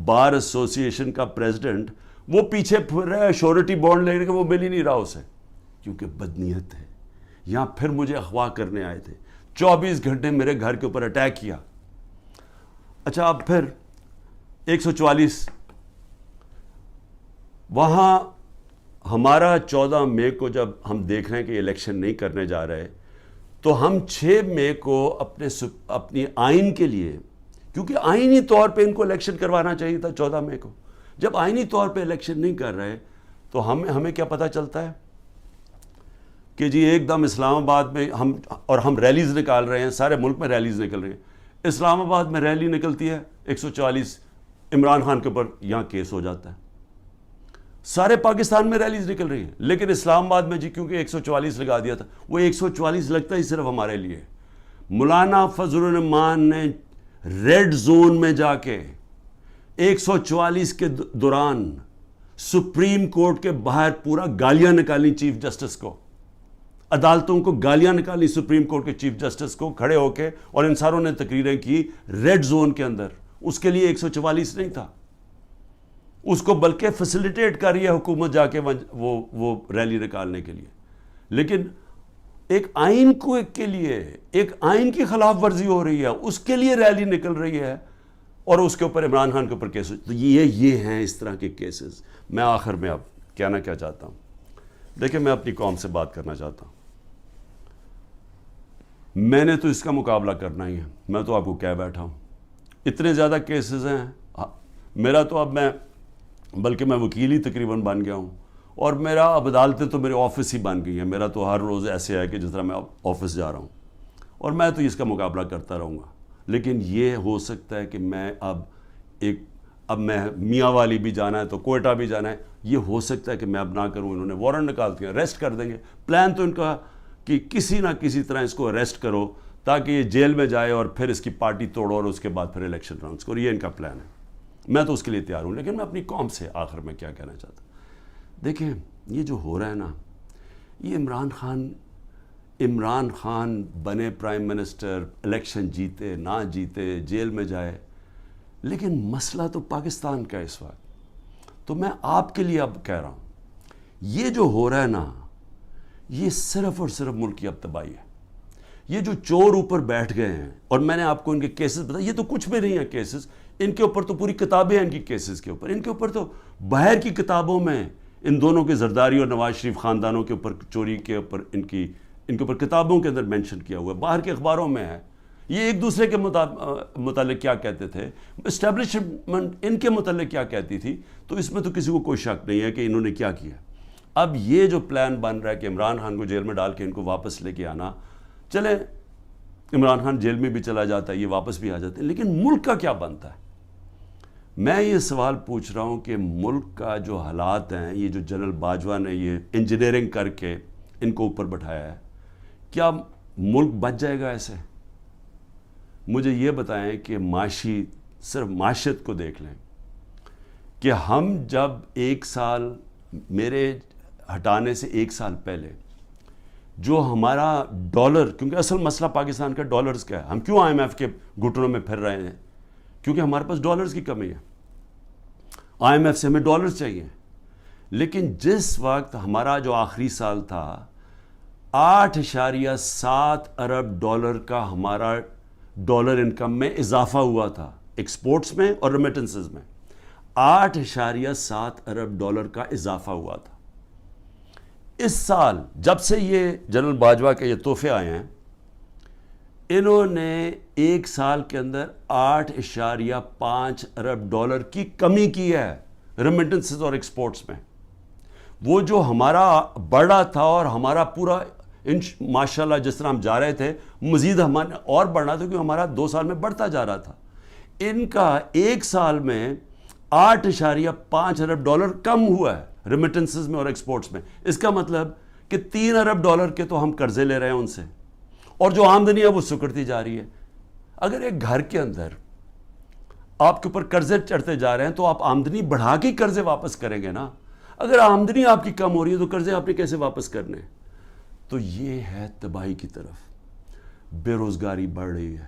بار ایسوسی ایشن کا پریزیڈنٹ, وہ پیچھے پھر رہا ہے شورٹی بانڈ لے کے, وہ مل ہی نہیں رہا اسے, کیونکہ بدنیت ہے. یہاں پھر مجھے اغوا کرنے آئے تھے, 24 گھنٹے میرے گھر کے اوپر اٹیک کیا. اچھا اب پھر 144 وہاں ہمارا 14 مئی کو جب ہم دیکھ رہے ہیں کہ الیکشن نہیں کرنے جا رہے, تو ہم 6 مئی کو اپنی آئین کے لیے, کیونکہ آئینی طور پہ ان کو الیکشن کروانا چاہیے تھا 14 مئی کو, جب آئینی طور پہ الیکشن نہیں کر رہے تو ہمیں کیا پتہ چلتا ہے کہ جی ایک دم اسلام آباد میں ہم ریلیز نکال رہے ہیں, سارے ملک میں ریلیز نکل رہی ہیں. اسلام آباد میں ریلی نکلتی ہے 144, عمران خان کے اوپر یہاں کیس ہو جاتا ہے. سارے پاکستان میں ریلیز نکل رہی ہیں, لیکن اسلام آباد میں جی کیونکہ 144 لگا دیا تھا, وہ 144 لگتا ہی صرف ہمارے لیے. مولانا فضل الرحمان نے ریڈ زون میں جا کے 144 کے دوران سپریم کورٹ کے باہر پورا گالیاں نکالی چیف جسٹس کو, عدالتوں کو گالیاں نکالی سپریم کورٹ کے چیف جسٹس کو کھڑے ہو کے, اور ان ساروں نے تقریریں کی ریڈ زون کے اندر. اس کے لیے 144 نہیں تھا, اس کو بلکہ فیسیلیٹیٹ کر رہی ہے حکومت جا کے وہ ریلی نکالنے کے لیے. لیکن ایک آئین کے لیے, ایک آئین کی خلاف ورزی ہو رہی ہے, اس کے لیے ریلی نکل رہی ہے, اور اس کے اوپر عمران خان کے اوپر کیس. تو یہ ہیں اس طرح کے کیسز. میں آخر میں اب کہنا کیا چاہتا ہوں, دیکھیں میں اپنی قوم سے بات کرنا چاہتا ہوں. میں نے تو اس کا مقابلہ کرنا ہی ہے, میں تو آپ کو کہہ بیٹھا ہوں, اتنے زیادہ کیسز ہیں میرا تو, اب بلکہ میں وکیل ہی تقریباً بن گیا ہوں, اور میرا اب عدالتیں تو میرے آفس ہی بن گئی ہیں. میرا تو ہر روز ایسے ہے کہ جس طرح میں آفس جا رہا ہوں, اور میں تو اس کا مقابلہ کرتا رہوں گا. لیکن یہ ہو سکتا ہے کہ میں اب میں میاں والی بھی جانا ہے تو کوئٹہ بھی جانا ہے, یہ ہو سکتا ہے کہ میں اب نہ کروں. انہوں نے وارنٹ نکال دیا, اریسٹ کر دیں گے. پلان تو ان کا کہ کسی نہ کسی طرح اس کو اریسٹ کرو تاکہ یہ جیل میں جائے, اور پھر اس کی پارٹی توڑو, اور اس کے بعد پھر الیکشن اناؤنس کرو. یہ ان کا پلان ہے, میں تو اس کے لیے تیار ہوں. لیکن میں اپنی قوم سے آخر میں کیا کہنا چاہتا ہوں, دیکھیں یہ جو ہو رہا ہے نا, یہ عمران خان بنے پرائم منسٹر, الیکشن جیتے نہ جیتے, جیل میں جائے, لیکن مسئلہ تو پاکستان کا اس وقت. تو میں آپ کے لیے اب کہہ رہا ہوں, یہ جو ہو رہا ہے نا, یہ صرف اور صرف ملک کی اب تباہی ہے. یہ جو چور اوپر بیٹھ گئے ہیں, اور میں نے آپ کو ان کے کیسز بتایا, یہ تو کچھ بھی نہیں ہے کیسز, ان کے اوپر تو پوری کتابیں ہیں ان کی کیسز کے اوپر. ان کے اوپر تو باہر کی کتابوں میں ان دونوں کے زرداری اور نواز شریف خاندانوں کے اوپر چوری کے اوپر ان کے اوپر کتابوں کے اندر مینشن کیا ہوا ہے, باہر کے اخباروں میں ہے. یہ ایک دوسرے کے متعلق کیا کہتے تھے, اسٹیبلشمنٹ ان کے متعلق کیا کہتی تھی, تو اس میں تو کسی کو کوئی شک نہیں ہے کہ انہوں نے کیا کیا. اب یہ جو پلان بن رہا ہے کہ عمران خان کو جیل میں ڈال کے ان کو واپس لے کے آنا, چلیں عمران خان جیل میں بھی چلا جاتا ہے, یہ واپس بھی آ جاتے ہیں, لیکن ملک کا کیا بنتا ہے؟ میں یہ سوال پوچھ رہا ہوں کہ ملک کا جو حالات ہیں, یہ جو جنرل باجوہ نے یہ انجینئرنگ کر کے ان کو اوپر بٹھایا ہے, کیا ملک بچ جائے گا ایسے؟ مجھے یہ بتائیں کہ صرف معاشیت کو دیکھ لیں کہ ہم جب ایک سال, میرے ہٹانے سے ایک سال پہلے جو ہمارا ڈالر, کیونکہ اصل مسئلہ پاکستان کا ڈالرز کا ہے, ہم کیوں IMF کے گھٹنوں میں پھر رہے ہیں؟ کیونکہ ہمارے پاس ڈالرز کی کمی ہے. IMF سے ہمیں ڈالرز چاہیے. لیکن جس وقت ہمارا جو آخری سال تھا 8.7 ارب ڈالر کا ہمارا ڈالر انکم میں اضافہ ہوا تھا, ایکسپورٹس میں اور ریمیٹنسز میں 8.7 ارب ڈالر کا اضافہ ہوا تھا. اس سال جب سے یہ جنرل باجوہ کے یہ تحفے آئے ہیں, انہوں نے ایک سال کے اندر 8.5 ارب ڈالر کی کمی کی ہے ریمیٹنسز اور ایکسپورٹس میں. وہ جو ہمارا بڑھا تھا اور ہمارا پورا ماشاءاللہ جس طرح ہم جا رہے تھے, مزید ہمارا اور بڑھنا تھا کیونکہ ہمارا 2 سال میں بڑھتا جا رہا تھا. ان کا ایک سال میں 8.5 ارب ڈالر کم ہوا ہے ریمیٹنسز میں اور ایکسپورٹس میں. اس کا مطلب کہ 3 ارب ڈالر کے تو ہم قرضے لے رہے ہیں ان سے, اور جو آمدنی ہے وہ سکڑتی جا رہی ہے. اگر ایک گھر کے اندر آپ کے اوپر قرضے چڑھتے جا رہے ہیں تو آپ آمدنی بڑھا کے قرضے واپس کریں گے نا. اگر آمدنی آپ کی کم ہو رہی ہے تو قرضے آپ نے کیسے واپس کرنے؟ تو یہ ہے تباہی کی طرف. بے روزگاری بڑھ رہی ہے,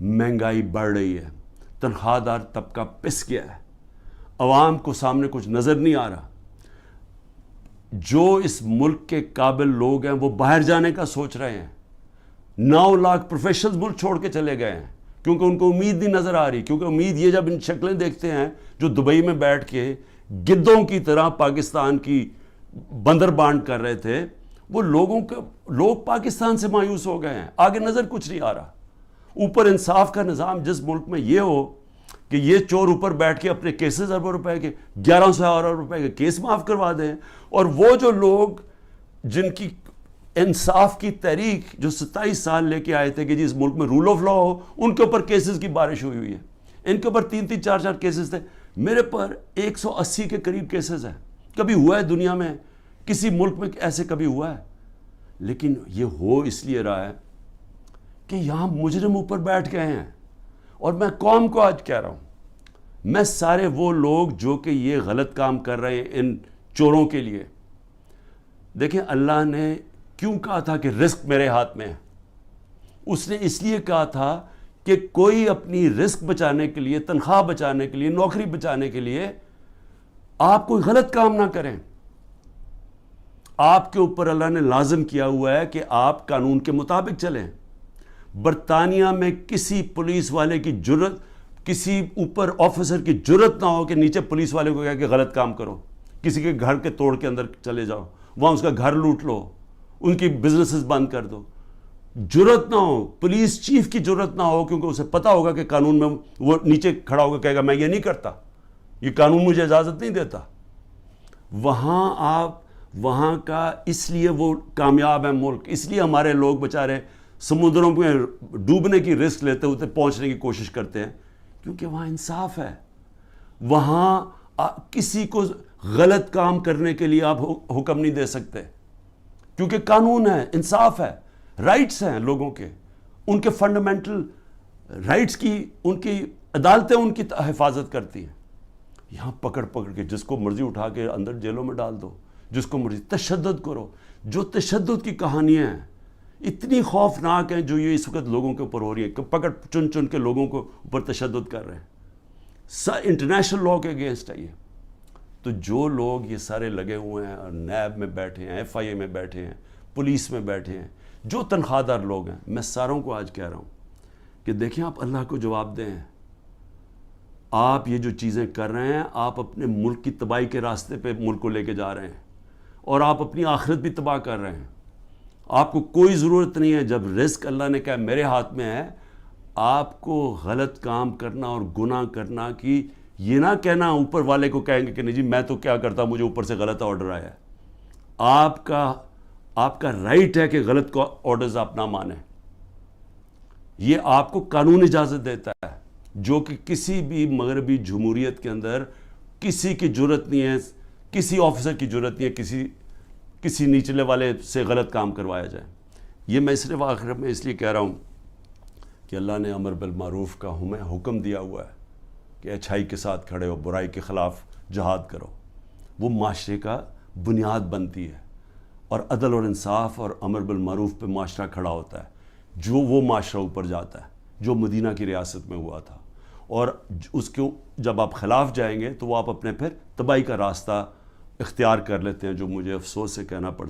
مہنگائی بڑھ رہی ہے, تنخواہ دار طبقہ پس گیا ہے, عوام کو سامنے کچھ نظر نہیں آ رہا. جو اس ملک کے قابل لوگ ہیں وہ باہر جانے کا سوچ رہے ہیں. 9 لاکھ پروفیشنلز ملک چھوڑ کے چلے گئے ہیں کیونکہ ان کو امید نہیں نظر آ رہی. کیونکہ امید یہ, جب ان شکلیں دیکھتے ہیں جو دبئی میں بیٹھ کے گدوں کی طرح پاکستان کی بندر بانٹ کر رہے تھے, وہ لوگ پاکستان سے مایوس ہو گئے ہیں. آگے نظر کچھ نہیں آ رہا. اوپر انصاف کا نظام جس ملک میں یہ ہو کہ یہ چور اوپر بیٹھ کے اپنے کیسز اربوں روپے کے 1100 ارب روپے کے کیس معاف کروا دیں, اور وہ جو لوگ جن کی انصاف کی تحریک جو 27 سال لے کے آئے تھے کہ جی اس ملک میں رول آف لا ہو, ان کے اوپر کیسز کی بارش ہوئی ہے. ان کے اوپر 3-3 4-4 کیسز تھے. میرے پر 180 کے قریب کیسز ہیں. کبھی ہوا ہے دنیا میں کسی ملک میں ایسے کبھی ہوا ہے؟ لیکن یہ ہو اس لیے رہا ہے کہ یہاں مجرم اوپر بیٹھ گئے ہیں. اور میں قوم کو آج کہہ رہا ہوں, میں سارے وہ لوگ جو کہ یہ غلط کام کر رہے ہیں ان چوروں کے لیے, دیکھیں اللہ نے کیوں کہا تھا کہ رزق میرے ہاتھ میں ہے؟ اس نے اس لیے کہا تھا کہ کوئی اپنی رزق بچانے کے لیے, تنخواہ بچانے کے لیے, نوکری بچانے کے لیے آپ کوئی غلط کام نہ کریں. آپ کے اوپر اللہ نے لازم کیا ہوا ہے کہ آپ قانون کے مطابق چلیں. برطانیہ میں کسی پولیس والے کی جرت, کسی اوپر آفیسر کی جرت نہ ہو کہ نیچے پولیس والے کو کہا کہ غلط کام کرو, کسی کے گھر کے توڑ کے اندر چلے جاؤ, وہاں اس کا گھر لوٹ لو, ان کی بزنسز بند کر دو. جرت نہ ہو, پولیس چیف کی جرت نہ ہو, کیونکہ اسے پتا ہوگا کہ قانون میں وہ نیچے کھڑا ہوگا کہے گا میں یہ نہیں کرتا, یہ قانون مجھے اجازت نہیں دیتا. وہاں کا اس لیے وہ کامیاب ہے ملک, اس لیے ہمارے لوگ بیچارے سمندروں میں ڈوبنے کی رسک لیتے ہوتے پہنچنے کی کوشش کرتے ہیں, کیونکہ وہاں انصاف ہے. وہاں کسی کو غلط کام کرنے کے لیے آپ حکم نہیں دے سکتے, کیونکہ قانون ہے, انصاف ہے, رائٹس ہیں لوگوں کے, ان کے فنڈامنٹل رائٹس کی ان کی عدالتیں ان کی حفاظت کرتی ہیں. یہاں پکڑ کے جس کو مرضی اٹھا کے اندر جیلوں میں ڈال دو, جس کو مرضی تشدد کرو. جو تشدد کی کہانیاں ہیں اتنی خوفناک ہیں جو یہ اس وقت لوگوں کے اوپر ہو رہی ہیں, کہ پکڑ چن کے لوگوں کو اوپر تشدد کر رہے ہیں. انٹرنیشنل لا کے اگینسٹ ہے یہ. تو جو لوگ یہ سارے لگے ہوئے ہیں, نیب میں بیٹھے ہیں, FIA میں بیٹھے ہیں, پولیس میں بیٹھے ہیں, جو تنخواہ دار لوگ ہیں, میں ساروں کو آج کہہ رہا ہوں کہ دیکھیں آپ اللہ کو جواب دیں. آپ یہ جو چیزیں کر رہے ہیں, آپ اپنے ملک کی تباہی کے راستے پہ ملک کو لے کے جا رہے ہیں, اور آپ اپنی آخرت بھی تباہ کر رہے ہیں. آپ کو کوئی ضرورت نہیں ہے, جب رزق اللہ نے کہا میرے ہاتھ میں ہے, آپ کو غلط کام کرنا اور گناہ کرنا کی یہ نہ کہنا اوپر والے کو کہیں گے کہ نہیں جی میں تو کیا کرتا مجھے اوپر سے غلط آرڈر آیا ہے. آپ کا رائٹ ہے کہ غلط آرڈرز آپ نہ مانیں. یہ آپ کو قانون اجازت دیتا ہے, جو کہ کسی بھی مغربی جمہوریت کے اندر کسی کی جرت نہیں ہے, کسی آفیسر کی جرت نہیں ہے کسی نچلے والے سے غلط کام کروایا جائے. یہ میں صرف آخر میں اس لیے کہہ رہا ہوں کہ اللہ نے امر بالمعروف کا ہمیں حکم دیا ہوا ہے کہ اچھائی کے ساتھ کھڑے ہو, برائی کے خلاف جہاد کرو. وہ معاشرے کا بنیاد بنتی ہے, اور عدل اور انصاف اور امر بالمعروف پہ معاشرہ کھڑا ہوتا ہے. جو وہ معاشرہ اوپر جاتا ہے جو مدینہ کی ریاست میں ہوا تھا, اور اس کے جب آپ خلاف جائیں گے تو وہ آپ اپنے پھر تباہی کا راستہ اختیار کر لیتے ہیں, جو مجھے افسوس سے کہنا پڑتا ہے.